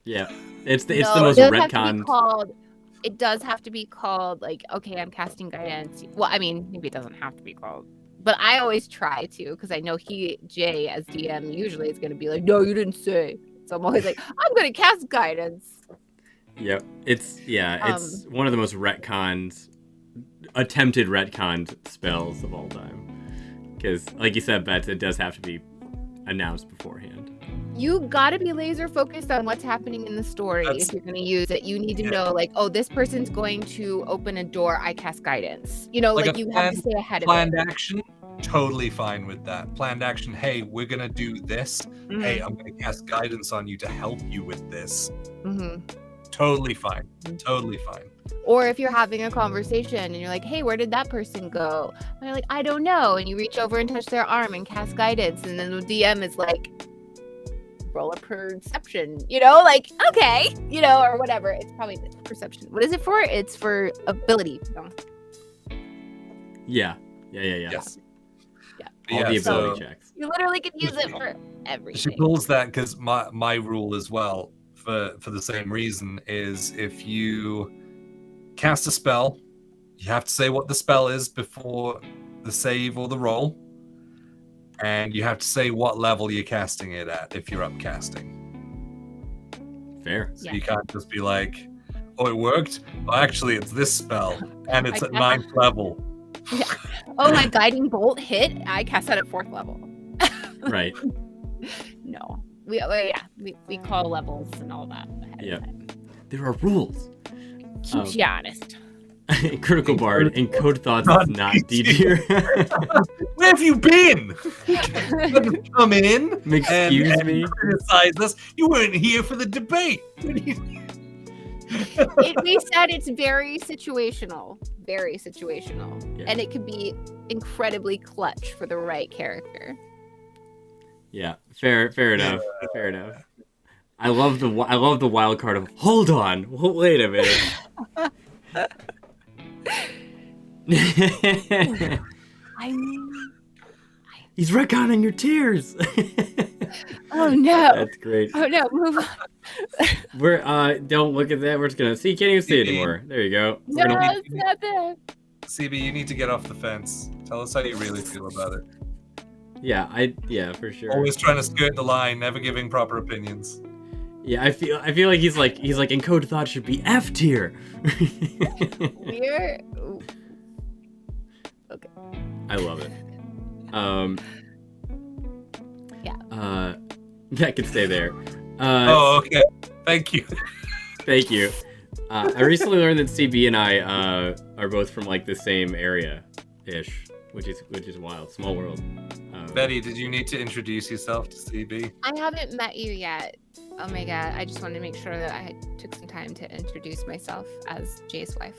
Yeah, it's the no, most retcon. It does have to be called, like, okay, I'm casting guidance. Well, I mean, maybe it doesn't have to be called. But I always try to, because I know Jay, as DM, usually is going to be like, no, you didn't say. So I'm always like, I'm going to cast guidance. Yep. It's one of the most attempted retconned spells of all time. Because, like you said, Bets, it does have to be announced beforehand. You got to be laser focused on what's happening in the story. If you're going to use it, you need to know, like, oh, this person's going to open a door, I cast guidance. You know, like you have to stay ahead of it. Planned action, totally fine with that. Planned action, hey, we're going to do this. Mm-hmm. Hey, I'm going to cast guidance on you to help you with this. Mm-hmm. Totally fine. Totally fine. Or if you're having a conversation and you're like, hey, where did that person go? And they're like, I don't know. And you reach over and touch their arm and cast guidance. And then the DM is like, roll a perception, you know, like, okay, you know, or whatever. It's probably perception. What is it for? It's for ability. Yeah. Yes. Yeah. All the ability checks. You literally can use it for everything. She pulls that because my rule as well, for the same reason, is if you cast a spell, you have to say what the spell is before the save or the roll. And you have to say what level you're casting it at if you're upcasting. Fair. So you can't just be like, oh, it worked? Well, actually, it's this spell, and it's at 9th level. Yeah. Oh, my guiding bolt hit? I cast that at 4th level. Right. No. We call levels and all that. Yeah. There are rules. Keeps you honest. Critical Bard and Code Thoughts is not D tier. Where have you been? Come in Excuse me. and criticize us. You weren't here for the debate. We said it's very situational. Very situational. Yeah. And it could be incredibly clutch for the right character. Yeah, fair enough. Fair enough. I love the wild card of hold on, wait a minute. He's retconning your tears. Oh no! That's great. Oh no! Move on. We're don't look at that. We're just gonna see. You can't even see it anymore. There you go. No, it's not there. CB, you need to get off the fence. Tell us how you really feel about it. Yeah, for sure. Always trying to skirt the line, never giving proper opinions. Yeah, I feel like he's like encode thought should be F tier. We're okay. I love it. Yeah. That could stay there. Okay. Thank you. Thank you. I recently learned that CB and I are both from like the same area-ish, which is wild. Small world. Betty, did you need to introduce yourself to CB? I haven't met you yet. Oh my god, I just wanted to make sure that I took some time to introduce myself as Jay's wife.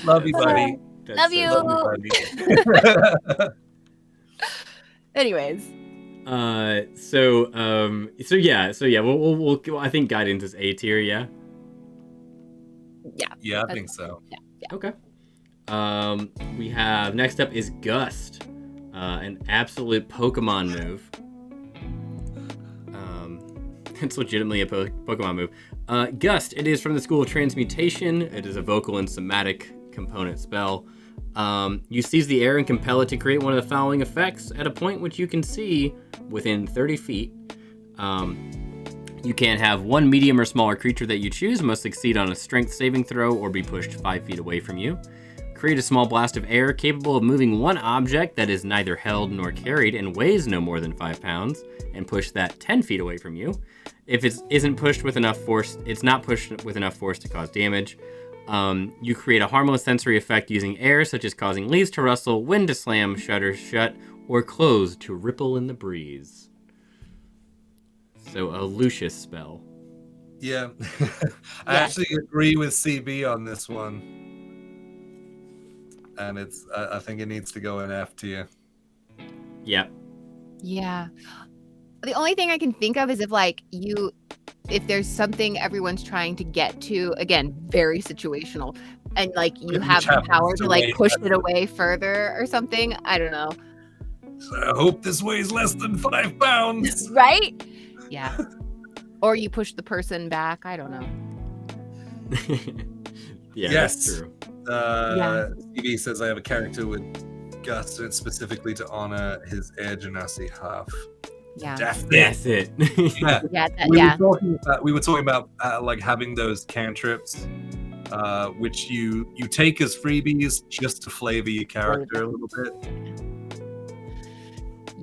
Love you, buddy. Love you. Love you, buddy. Anyways. So yeah. We'll I think guidance is A tier. Yeah. Yeah, I think so. Yeah. Okay. We have next up is Gust, an absolute Pokemon move. It's legitimately a Pokemon move. Gust. It is from the school of Transmutation. It is a vocal and somatic component spell. You seize the air and compel it to create one of the following effects at a point which you can see within 30 feet. You can have one medium or smaller creature that you choose must succeed on a strength saving throw or be pushed 5 feet away from you. Create a small blast of air capable of moving one object that is neither held nor carried and weighs no more than 5 pounds, and push that 10 feet away from you. If it isn't pushed with enough force, it's not pushed with enough force to cause damage. You create a harmless sensory effect using air, such as causing leaves to rustle, wind to slam, shutters shut, or clothes to ripple in the breeze. So a Lucius spell. Yeah. I actually agree with CB on this one. And I think it needs to go in F tier. Yep. Yeah. The only thing I can think of is if there's something everyone's trying to get to, again, very situational, and like you have the power to like push it away further or something. I don't know. I hope this weighs less than 5 pounds. Right? Yeah. Or you push the person back. I don't know. Yeah, Yes. that's true. CB says I have a character with Gust, and it's specifically to honor his air genasi half. Yeah. That's it. Yeah. We were talking about like having those cantrips, which you take as freebies just to flavor your character a little bit.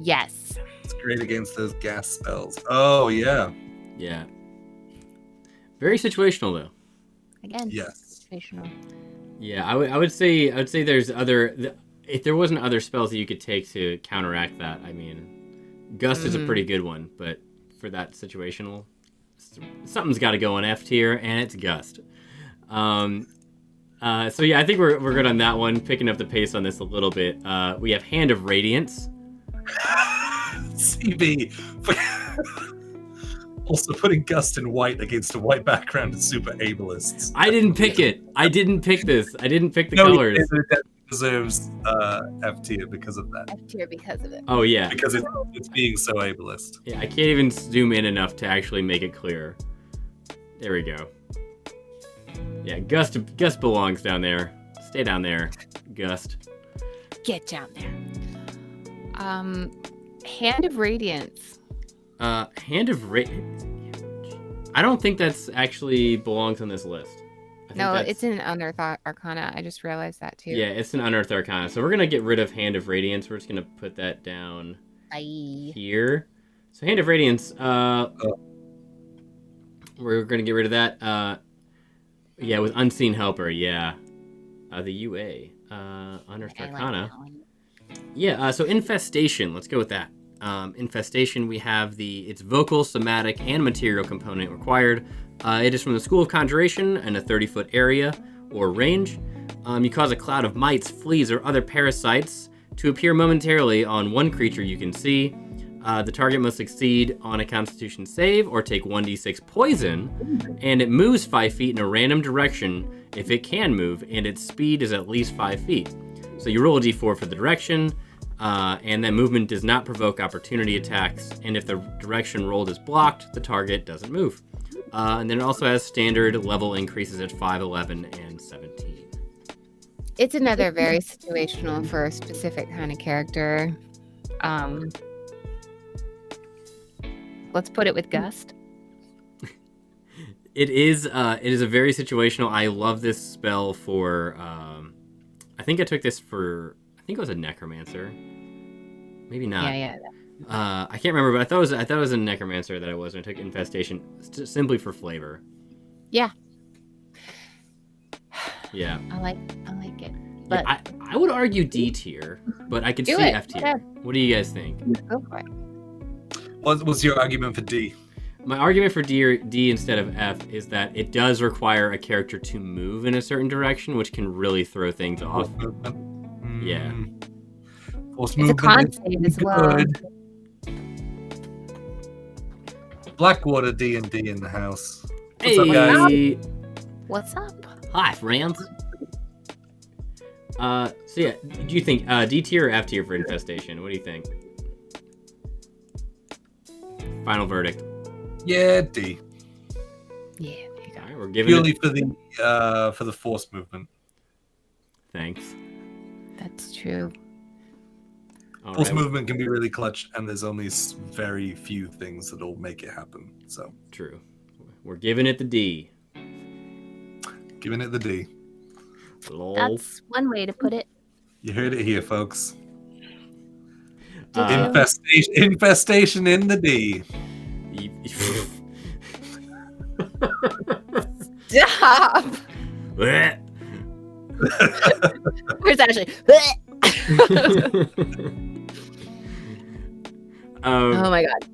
Yes. It's great against those gas spells. Oh yeah. Yeah. Very situational though. Again. Yes. Situational. Yeah, I would say there's if there wasn't other spells that you could take to counteract that. I mean, Gust is a pretty good one, but for that situational, something's got to go on F tier, and it's Gust. So yeah, I think we're good on that one. Picking up the pace on this a little bit. We have Hand of Radiance. CB. Also putting Gust in white against a white background is super ableist. I didn't pick it. I didn't pick this. I didn't pick the colors. It deserves F tier because of that. F tier because of it. Oh yeah. Because it's being so ableist. Yeah, I can't even zoom in enough to actually make it clear. There we go. Yeah, Gust belongs down there. Stay down there, Gust. Get down there. Hand of Radiance. Hand of Radiance. I don't think that's actually belongs on this list. No, it's an Unearthed Arcana. I just realized that too. Yeah, it's an Unearthed Arcana. So we're gonna get rid of Hand of Radiance. We're just gonna put that down here. So Hand of Radiance. We're gonna get rid of that. Yeah, with Unseen Helper. Yeah, the UA. Unearthed Arcana. Yeah. So Infestation. Let's go with that. Infestation, we have its vocal, somatic, and material component required. It is from the School of Conjuration in a 30-foot area or range. You cause a cloud of mites, fleas, or other parasites to appear momentarily on one creature you can see. The target must succeed on a Constitution save or take 1d6 poison, and it moves 5 feet in a random direction if it can move, and its speed is at least 5 feet. So you roll a d4 for the direction. And that movement does not provoke opportunity attacks, and if the direction rolled is blocked, the target doesn't move. And then it also has standard level increases at 5, 11, and 17. It's another very situational for a specific kind of character. Let's put it with Gust. It is a very situational. I love this spell for. I think I took this for. I think it was a necromancer. Maybe not. Yeah. I can't remember, but I thought it was a necromancer that I was when I took infestation simply for flavor. Yeah. Yeah. I like it. But Yeah, I would argue D tier, but I could see F tier. Yeah. What do you guys think? Go for it. What's your argument for D? My argument for D instead of F is that it does require a character to move in a certain direction, which can really throw things off. Yeah. Force It's a movement con is save as well. good. Blackwater D&D in the house. What's up, guys? Hey! What's up? Hi, friends. So yeah, do you think D tier or F tier for infestation? What do you think? Final verdict. Yeah, D. Yeah, there you go. All right, we're giving Purely it. for the force movement. Thanks. That's true. All Force right. movement can be really clutch, and there's only very few things that'll make it happen. So, True. We're giving it the D. giving it the D. Lol. That's one way to put it. You heard it here, folks. Uh, Infestation in the D. Stop. Blech. Where's Ashley? Oh my god.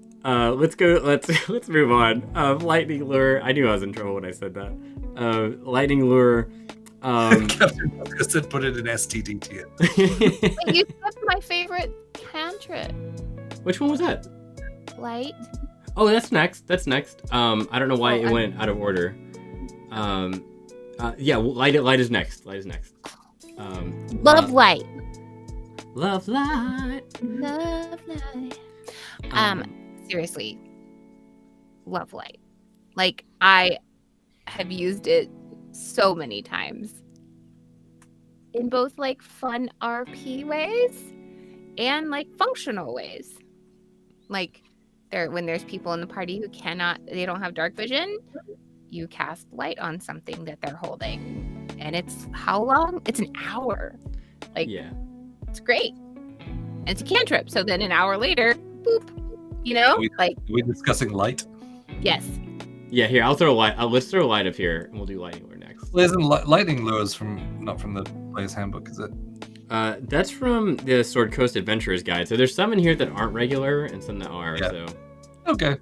Let's move on. Lightning lure. I knew I was in trouble when I said that. Lightning lure. Captain Oscar said put it in STD tier. Wait, you skipped my favorite cantrip. Which one was that? Light. Oh, that's next. I don't know why Oh, it went out of order. Yeah, light is next. Love light. Love light. Love light. Seriously. Love light. Like, I have used it so many times. In both like fun RP ways and like functional ways. Like when there's people in the party who they don't have dark vision, you cast light on something that they're holding. And it's how long? It's an hour. Like, Yeah. it's great. And it's a cantrip. So then an hour later, boop. You know? Are we discussing light? Yes. Yeah, here, I'll throw light. Let's throw light up here, and we'll do lightning lure next. Well, isn't lightning lures not from the player's handbook, is it? That's from the Sword Coast Adventurers Guide. So there's some in here that aren't regular, and some that are. Yeah. So Okay.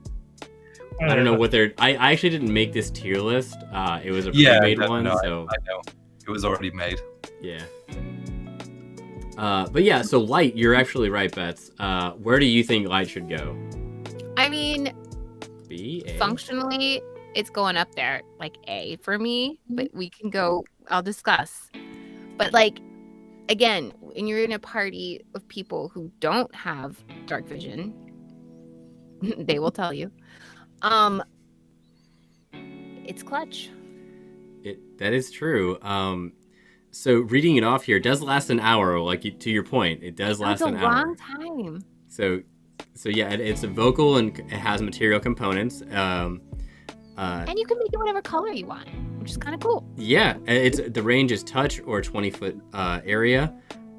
I don't know what they're. I actually didn't make this tier list. It was a pre-made one, so I know. It was already made. yeah. But yeah, so light, you're actually right, Bets. Where do you think light should go? I mean, B, A? functionally, it's going up there, like A for me, but we can go, I'll discuss. But like, again, when you're in a party of people who don't have dark vision, they will tell you, it's clutch. That is true. So reading it off here, it does last an hour, to your point. It does last That's an a hour. long time. So yeah, it's a vocal and it has material components. And you can make it whatever color you want, which is kind of cool. Yeah, the range is touch or 20-foot area.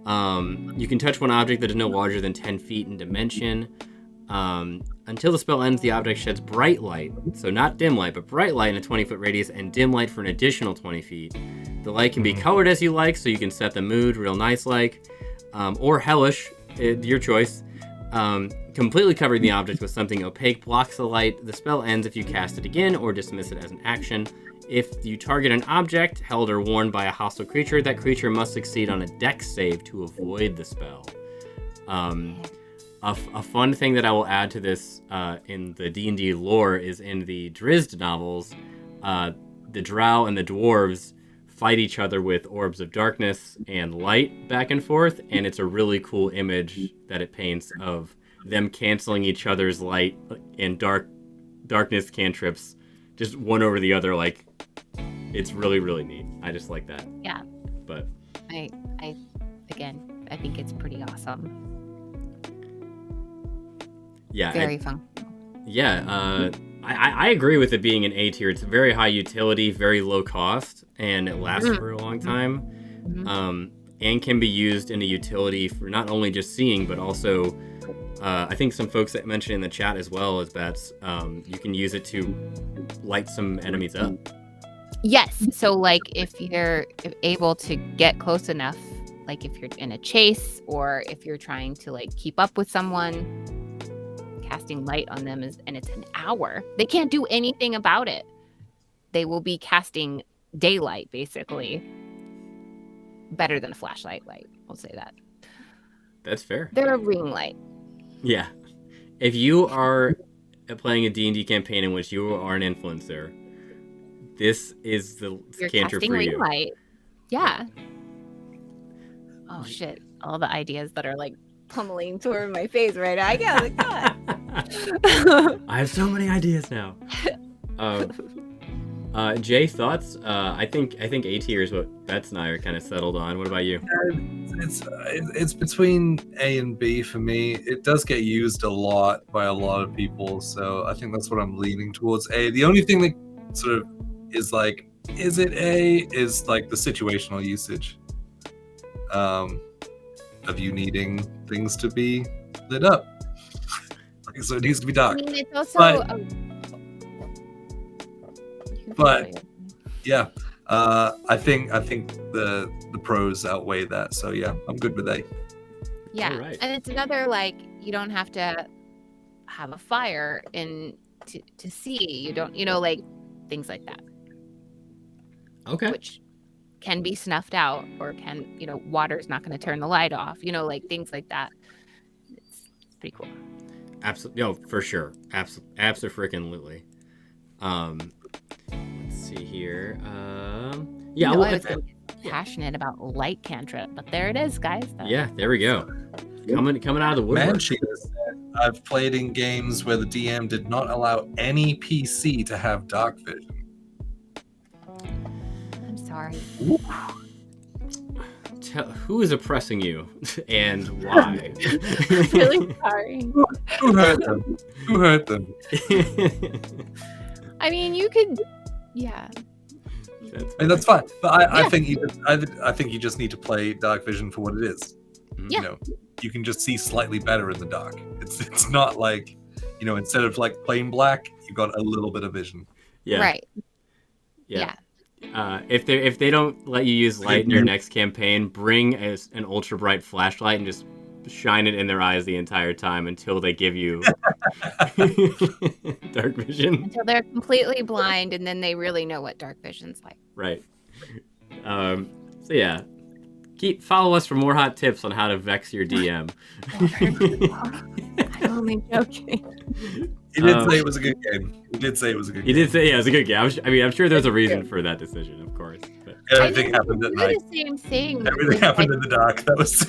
You can touch one object that is no larger than 10 feet in dimension. Until the spell ends, the object sheds bright light, so not dim light, but bright light in a 20-foot radius, and dim light for an additional 20 feet. The light can be colored as you like, so you can set the mood real nice like, or hellish, your choice. Completely covering the object with something opaque blocks the light. The spell ends if you cast it again or dismiss it as an action. If you target an object held or worn by a hostile creature, that creature must succeed on a dex save to avoid the spell. A fun thing that I will add to this in the D&D lore is in the Drizzt novels, the drow and the dwarves fight each other with orbs of darkness and light back and forth, and it's a really cool image that it paints of them canceling each other's light and darkness cantrips just one over the other. Like, it's really, really neat. I just like that. Yeah. But I think it's pretty awesome. yeah, Very fun. Yeah, I agree with it being an A tier. It's very high utility, very low cost, and it lasts for a long time. And can be used in a utility for not only just seeing, but also, I think some folks that mentioned in the chat as well is that you can use it to light some enemies up. Yes. So like if you're able to get close enough, like if you're in a chase or if you're trying to like keep up with someone, casting light on them and it's an hour. They can't do anything about it. They will be casting daylight basically. Better than a flashlight light, I'll say that. That's fair. They're a ring light. Yeah. If you are playing a D&D campaign in which you are an influencer, this is the cantrip for you. Ring light. Yeah. Oh shit. All the ideas that are like pummeling toward my face right now. I can't God. I have so many ideas now. Jay, thoughts? I think A tier is what Bets and I are kind of settled on. What about you? It's between A and B for me. It does get used a lot by a lot of people, so I think that's what I'm leaning towards A. The only thing that sort of is like, is it A? Is like the situational usage of you needing things to be lit up. So it needs to be dark. I mean, it's also but yeah, I think the pros outweigh that. So yeah, I'm good with A. Yeah, right. And it's another like you don't have to have a fire to see. You don't, like things like that. Okay. Which can be snuffed out, or can water's not going to turn the light off. Like things like that. It's pretty cool. Absolutely, no, for sure. Absolutely. Let's see here. Yeah, I was passionate about light cantrip, but there it is, guys. Yeah, there we go. Coming out of the woodwork. Mancheetah said, I've played in games where the DM did not allow any PC to have dark vision. I'm sorry. Who is oppressing you and why? Really sorry. Who hurt them? I mean, you could, yeah. That's fine. But I think you just need to play dark vision for what it is. Yeah. You can just see slightly better in the dark. It's not like, instead of like plain black, you got a little bit of vision. Yeah. Right. Yeah. If they don't let you use light in your next campaign, bring an ultra bright flashlight and just shine it in their eyes the entire time until they give you dark vision. Until they're completely blind, and then they really know what dark vision's like. Right. So yeah, follow us for more hot tips on how to vex your DM. I'm only joking. He did say it was a good game. He did say it was a good game. He did say, yeah, it was a good game. I'm sure there's a reason for that decision, of course. But everything happened at night. The same thing. Everything happened in the dark. That was...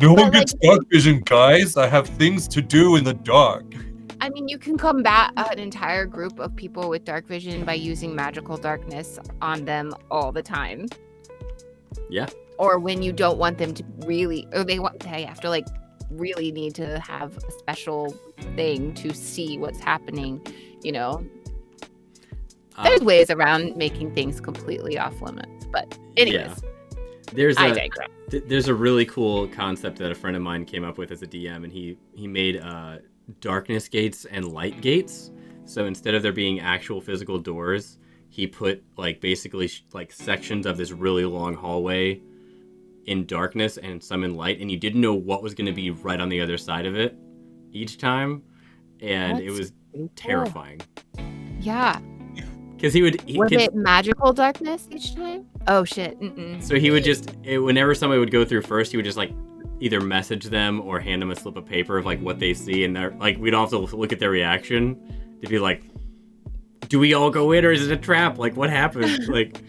No one gets dark vision, guys. I have things to do in the dark. I mean, you can combat an entire group of people with dark vision by using magical darkness on them all the time. Yeah. Or when you don't want them to really, or they have to like really need to have a special thing to see what's happening, There's ways around making things completely off limits, but anyways. Yeah. I digress. There's a really cool concept that a friend of mine came up with as a DM, and he made darkness gates and light gates. So instead of there being actual physical doors, he put like basically like sections of this really long hallway in darkness and some in light, and you didn't know what was going to be right on the other side of it each time, and it was terrifying. Yeah. Because was it magical darkness each time? Oh shit. Mm-mm. So he would whenever somebody would go through first, he would just like either message them or hand them a slip of paper of like what they see, and they're like, we don't have to look at their reaction to be like, do we all go in or is it a trap? Like what happened? Like,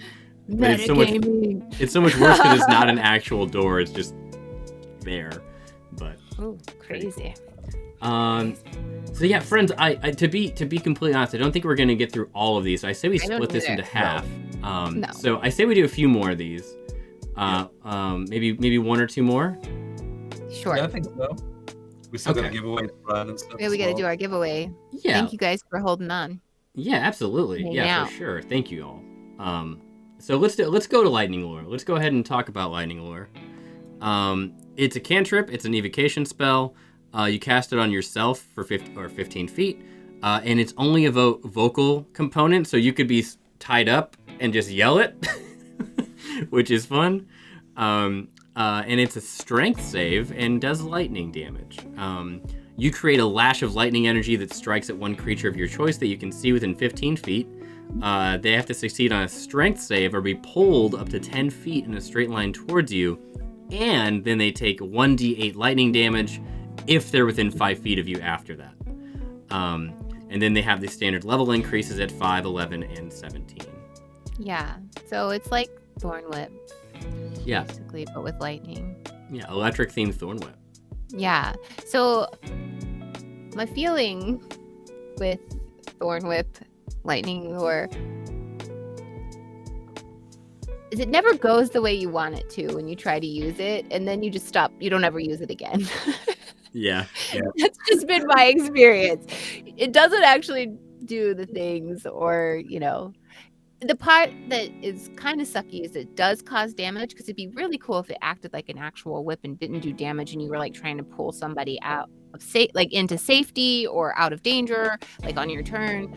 but it's so much worse because it's not an actual door; it's just there. But ooh, crazy. So yeah, friends, I to be completely honest, I don't think we're gonna get through all of these. So I say we split this into half. No. So I say we do a few more of these. Maybe one or two more. Sure. Yeah, I think so. We still got Okay. to give away run and stuff. Yeah, we as got to well. do our giveaway. Yeah. Thank you guys for holding on. Yeah, absolutely. Hang Yeah, out. for sure. Thank you all. So let's go to lightning lore. Let's go ahead and talk about lightning lore. It's a cantrip. It's an evocation spell. You cast it on yourself for 15 feet, and it's only a vocal component, so you could be tied up and just yell it, which is fun. And it's a strength save and does lightning damage. You create a lash of lightning energy that strikes at one creature of your choice that you can see within 15 feet. They have to succeed on a strength save or be pulled up to 10 feet in a straight line towards you, and then they take 1d8 lightning damage if they're within 5 feet of you after that. And then they have the standard level increases at 5, 11, and 17. Yeah. So it's like Thorn Whip, Yeah, basically, but with lightning. yeah, electric themed thorn whip. Yeah. So my feeling with Thorn Whip, lightning lore, is it never goes the way you want it to when you try to use it, and then you just stop. You don't ever use it again. Yeah. That's just been my experience. It doesn't actually do the things, or the part that is kind of sucky is it does cause damage, because it'd be really cool if it acted like an actual whip and didn't do damage, and you were like trying to pull somebody out of into safety or out of danger, like on your turn.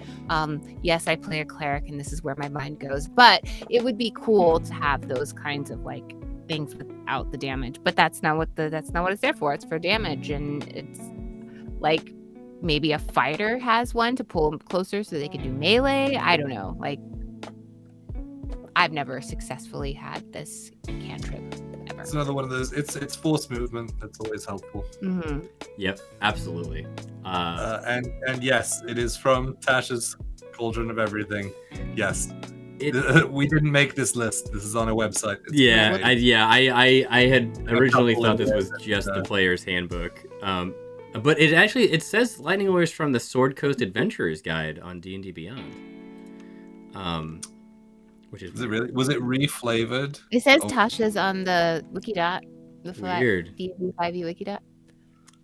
Yes, I play a cleric, and this is where my mind goes, but it would be cool to have those kinds of like things without the damage. But that's not what it's there for. It's for damage, and it's like maybe a fighter has one to pull them closer so they can do melee. I don't know. Like, I've never successfully had this cantrip ever. It's another one of those. It's force movement. That's always helpful. Mm-hmm. Yep, absolutely. And yes, it is from Tasha's Cauldron of Everything. Yes, we didn't make this list. This is on a website. I had originally couple thought in this there was that, just the player's handbook. But it says lightning lore is from the Sword Coast Adventurer's Guide on D&D Beyond. Which is it really? Was it reflavored? It says Tasha's on the Wikidot. The Weird. D&D 5e Wikidot.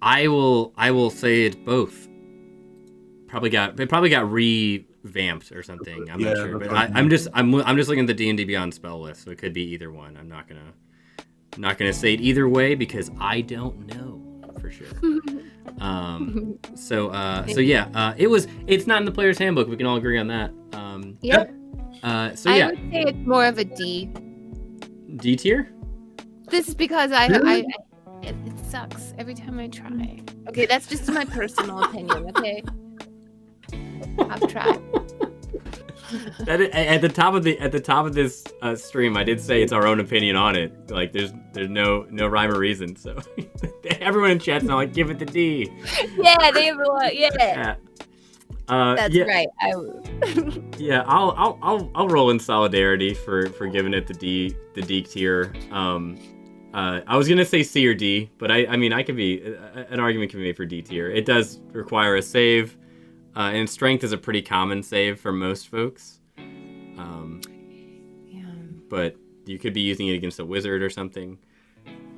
I will say it's both. It probably got revamped or something. I'm not sure, but I'm just looking at the D&D Beyond spell list, so it could be either one. I'm not gonna say it either way because I don't know for sure. It's not in the player's handbook. We can all agree on that. Yep. I would say it's more of a D. D tier? This is because it sucks every time I try. Okay, that's just my personal opinion. Okay, I've tried. At the top of this stream, I did say it's our own opinion on it. Like there's no rhyme or reason. So everyone in chat's now like, give it the D. Yeah, they have a lot. Yeah. That's right. Yeah, I'll roll in solidarity for giving it the D tier. I was gonna say C or D, but I mean I could be an argument can be made for D tier. It does require a save, and strength is a pretty common save for most folks. But you could be using it against a wizard or something.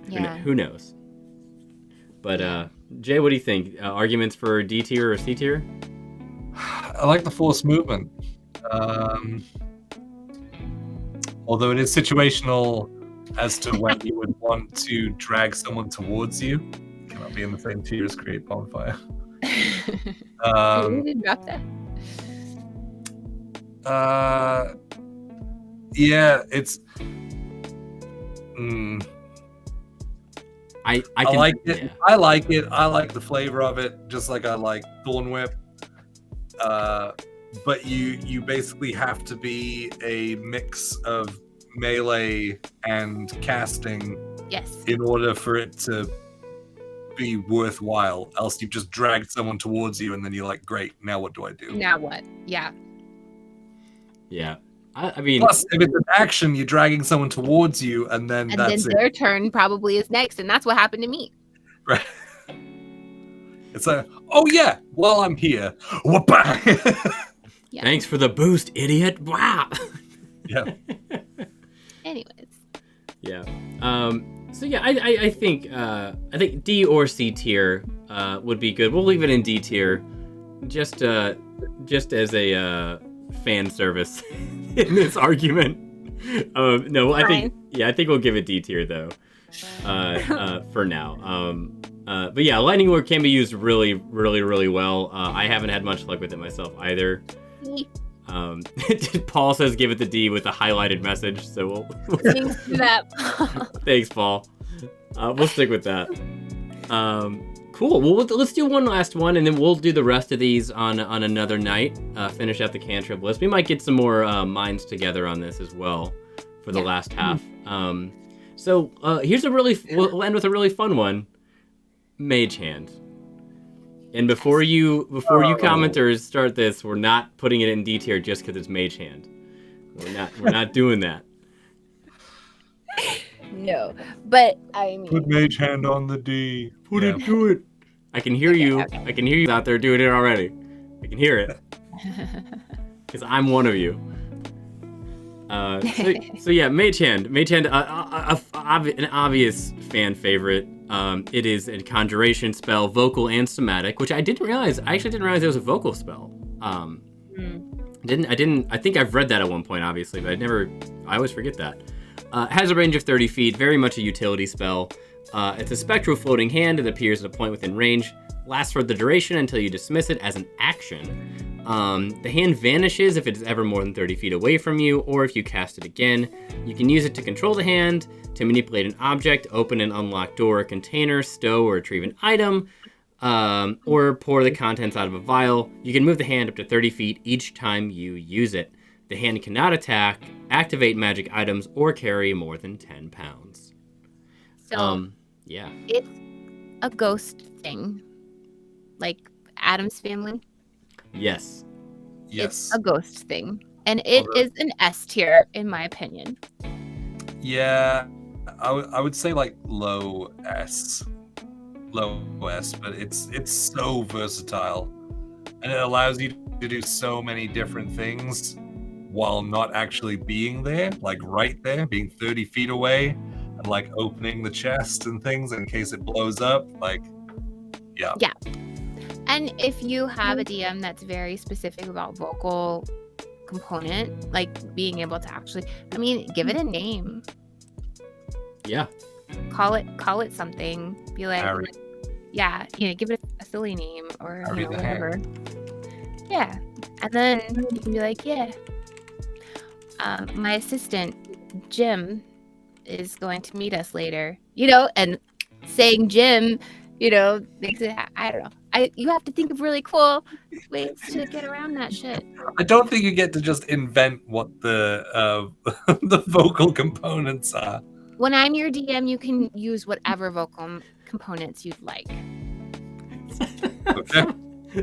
Yeah. Who knows? But Jay, what do you think? Arguments for D tier or C tier? I like the force movement. Although it is situational as to when you would want to drag someone towards you. Cannot be in the same tier as create bonfire. You didn't drop that. Yeah, it's. I like it. Yeah. I like it. I like the flavor of it, just like I like Thorn Whip. But you basically have to be a mix of melee and casting. Yes. In order for it to be worthwhile. Else you've just dragged someone towards you and then you're like, great, now what do I do? Now what? Yeah. Yeah. I mean, plus, if it's an action, you're dragging someone towards you, and then that's their turn probably is next, and that's what happened to me. Right. It's like, oh yeah, while I'm here, whoop-bang. Yeah. Thanks for the boost, idiot. Wow. Yeah. Anyways. Yeah. So yeah, I think D or C tier would be good. We'll leave it in D tier, just as a fan service in this argument. No, I think we'll give it D tier though. For now. But yeah, lightning lure can be used really, really, really well. I haven't had much luck with it myself either. Paul says give it the D with a highlighted message, so we'll Thanks for that. Thanks, Paul. We'll stick with that. Cool. Well, let's do one last one, and then we'll do the rest of these on another night. Finish out the Cantrip list. We might get some more minds together on this as well for the last half. So here's we'll end with a really fun one. Mage Hand. And before you commenters start this, we're not putting it in D tier just because it's Mage Hand. We're not doing that. No, but I mean, Put Mage Hand on the D. Do it. I can hear you. Okay. I can hear you out there doing it already. I can hear it. Because I'm one of you. So yeah, Mage Hand, an obvious fan favorite. It is a conjuration spell, vocal and somatic, which I actually didn't realize it was a vocal spell. I think I've read that at one point, obviously, but I always forget that. Has a range of 30 feet, very much a utility spell. It's a spectral floating hand that appears at a point within range, lasts for the duration until you dismiss it as an action. The hand vanishes if it is ever more than 30 feet away from you, or if you cast it again. You can use it to control the hand, to manipulate an object, open and unlock door or container, stow or retrieve an item, or pour the contents out of a vial. You can move the hand up to 30 feet each time you use it. The hand cannot attack, activate magic items, or carry more than 10 pounds. so Yeah. it's a ghost thing, like Adam's Family. Yes. It's a ghost thing, and it is an S tier in my opinion. Yeah, I would say like low S, but it's so versatile, and it allows you to do so many different things while not actually being there, like right there, being 30 feet away, and like opening the chest and things in case it blows up. Like, yeah. And if you have a DM that's very specific about vocal component, like being able to actually, I mean, give it a name. Yeah. Call it something. Be like, Harry. yeah, give it a silly name or Harry the whatever. Hand. Yeah, and then you can be like, yeah. My assistant Jim is going to meet us later, and saying Jim, makes it. I don't know. You have to think of really cool ways to get around that shit. I don't think you get to just invent what the the vocal components are. When I'm your DM, you can use whatever vocal components you'd like. Okay.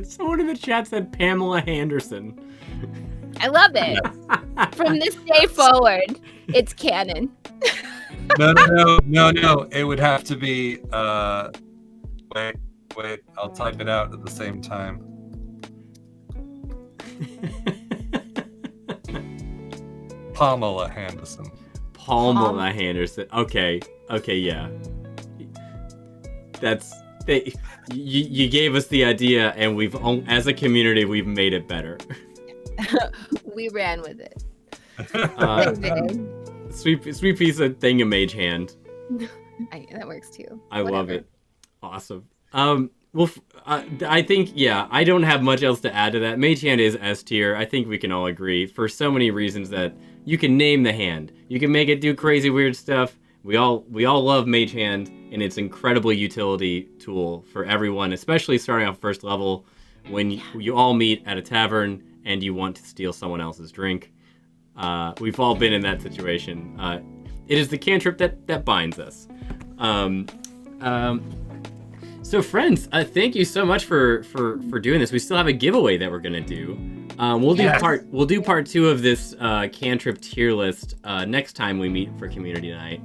Someone in the chat said Pamela Henderson. I love it. From this day forward, it's canon. No. It would have to be. Wait. I'll type it out at the same time. Pamela Henderson. Pamela Henderson. Okay, yeah. You gave us the idea, and as a community, we've made it better. We ran with it. Sweet piece of thingamage hand. That works too. I love it. Awesome. Well, I think, I don't have much else to add to that. Mage Hand is S tier. I think we can all agree for so many reasons that you can name the hand. You can make it do crazy weird stuff. We all love Mage Hand and its incredible utility tool for everyone, especially starting off first level when you all meet at a tavern and you want to steal someone else's drink. We've all been in that situation. It is the cantrip that binds us. So friends, thank you so much for doing this. We still have a giveaway that we're gonna do. We'll Yes. do part 2 of this Cantrip tier list next time we meet for community night.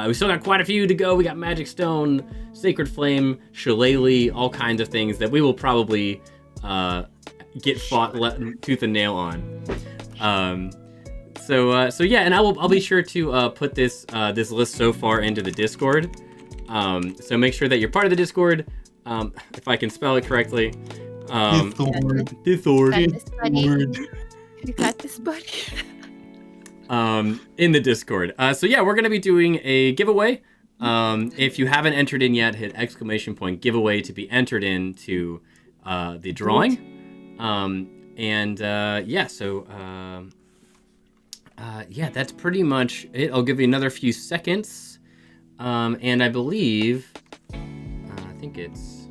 We still got quite a few to go. We got Magic Stone, Sacred Flame, Shillelagh, all kinds of things that we will probably get fought tooth and nail on. So yeah, and I'll be sure to put this list so far into the Discord. So make sure that you're part of the Discord. If I can spell it correctly. Discord. You got this, buddy. In the Discord. So yeah, we're gonna be doing a giveaway. If you haven't entered in yet, hit !giveaway to be entered into the drawing. Yeah, that's pretty much it. I'll give you another few seconds. And I believe, I think it's,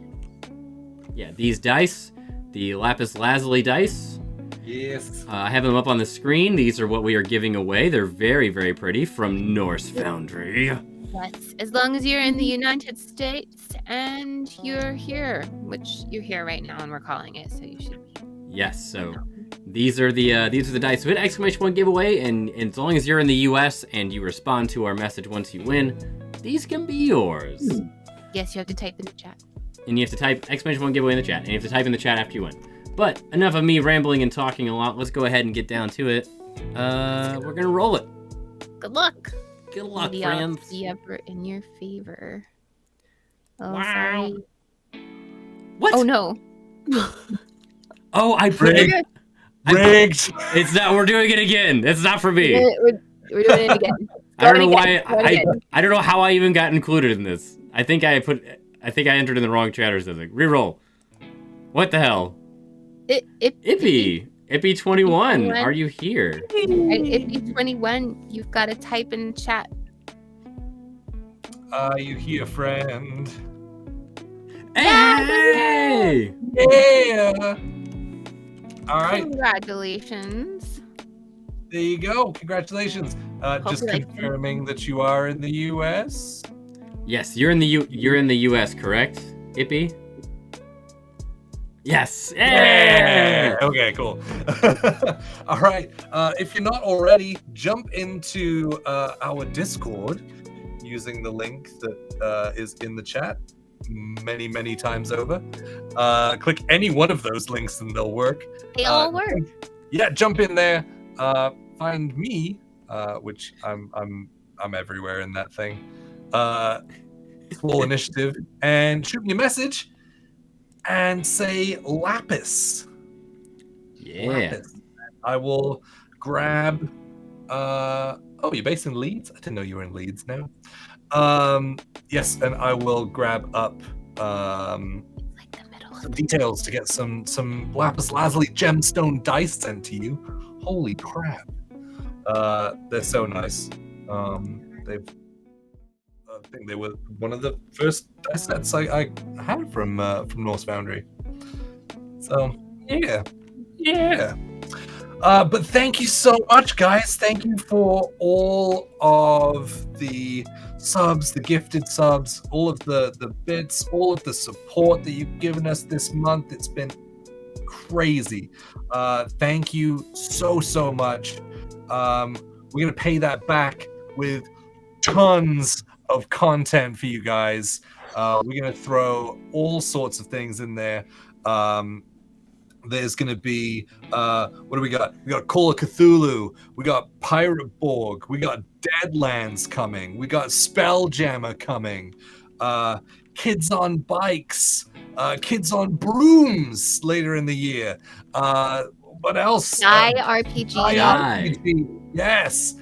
yeah, these dice, the Lapis Lazuli dice. Yes. I have them up on the screen. These are what we are giving away. They're very, very pretty from Norse Foundry. Yes, as long as you're in the United States and you're here, which you're here right now, and we're calling it, so you should be. Yes, so these are the dice. So hit !giveaway, and as long as you're in the U.S. and you respond to our message once you win, these can be yours. Yes, you have to type in the chat. And you have to type !giveaway in the chat, and you have to type in the chat after you win. But enough of me rambling and talking a lot. Let's go ahead and get down to it. We're gonna roll it. Good luck. Good luck, Maybe friends. I'll be ever in your favor. Oh, Wow. sorry. What? Oh no. Oh, I put Rigged. it. Rigged. It's not. We're doing it again. It's not for me. We're doing it again. I don't know Going why. again. I don't know how I even got included in this. I think I entered in the wrong chat or something. Reroll. What the hell? Ippy 21. Are you here? Ippy 21. You've got to type in chat. Are you here, friend? Hey! Yeah. All right. Congratulations. There you go. Congratulations. Just Hopefully. confirming that you are in the U.S. Yes, you're in the U.S., correct, Ippy? Yes. Yeah. Okay, cool. All right. If you're not already, jump into our Discord using the link that is in the chat many, many times over. Click any one of those links and they'll work. They all work. Yeah, jump in there. Find me, which I'm everywhere in that thing. Swole Initiative, and shoot me a message and say Lapis. Yeah. Lapis. I will grab. Oh, you're based in Leeds? I didn't know you were in Leeds now. Yes, and I will grab up Like the middle of some details to get some Lapis Lazuli gemstone dice sent to you. Holy crap. They're so nice. I think they were one of the first dice sets I had from Norse Foundry. So yeah. But thank you so much, guys. Thank you for all of the subs, the gifted subs, all of the bits, all of the support that you've given us this month. It's been crazy. Thank you so much. We're gonna pay that back with tons of content for you guys. We're gonna throw all sorts of things in there. There's gonna be what do we got? We got Call of Cthulhu, we got Pirate Borg, we got Deadlands coming, we got Spelljammer coming, Kids on Bikes, Kids on Brooms later in the year. What else? RPG. RPG. Yes.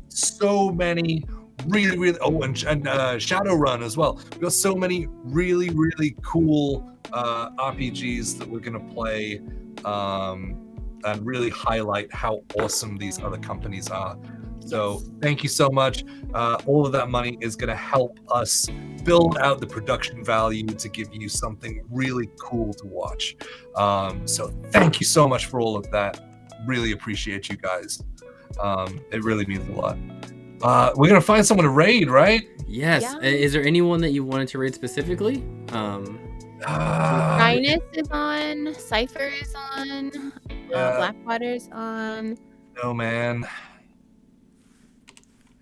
So many really and Shadowrun as well. We've got so many really cool RPGs that we're gonna play and really highlight how awesome these other companies are. So thank you so much. All of that money is gonna help us build out the production value to give you something really cool to watch. So thank you so much for all of that. Really appreciate you guys. It really means a lot. We're gonna find someone to raid, right? Yes. Yeah. Is there anyone that you wanted to raid specifically? Rhinus is on. Cypher is on. Blackwater's on. No man.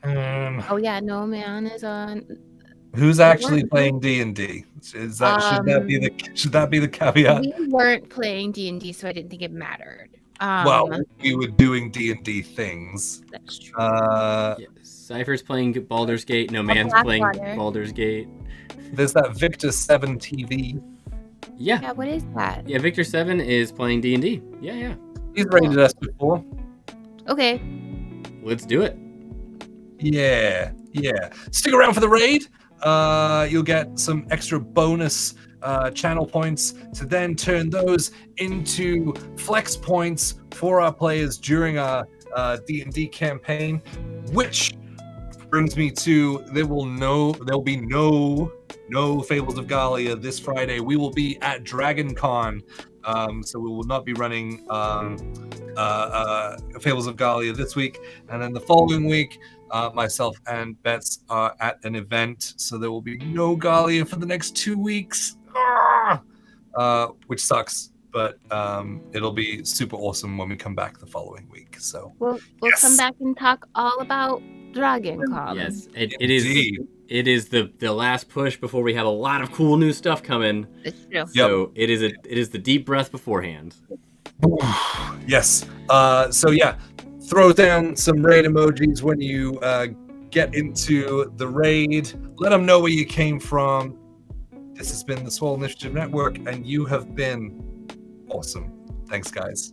Oh yeah, No Man is on. Who's actually playing D&D? Is that should that be the caveat? We weren't playing D&D, so I didn't think it mattered. Well, we were doing D&D things. That's true. Yeah, Cypher's playing Baldur's Gate. No Man's playing Baldur's Gate. There's that Victor 7 TV. Yeah, what is that? Yeah, Victor 7 is playing D&D. Yeah. He's rated us before. Okay. Let's do it. Yeah. Stick around for the raid. You'll get some extra bonus channel points to then turn those into flex points for our players during our D&D campaign, which brings me to there'll be no Fables of Galia this Friday. We will be at DragonCon, so we will not be running Fables of Galia this week, and then the following week myself and Bets are at an event, so there will be no Galia for the next 2 weeks, which sucks, but it'll be super awesome when we come back the following week. So we'll come back and talk all about DragonCon. Yes, it is the last push before we have a lot of cool new stuff coming. It's true. So it is the deep breath beforehand. Yes. So yeah, throw down some raid emojis when you get into the raid. Let them know where you came from. This has been the Swole Initiative Network, and you have been awesome. Thanks, guys.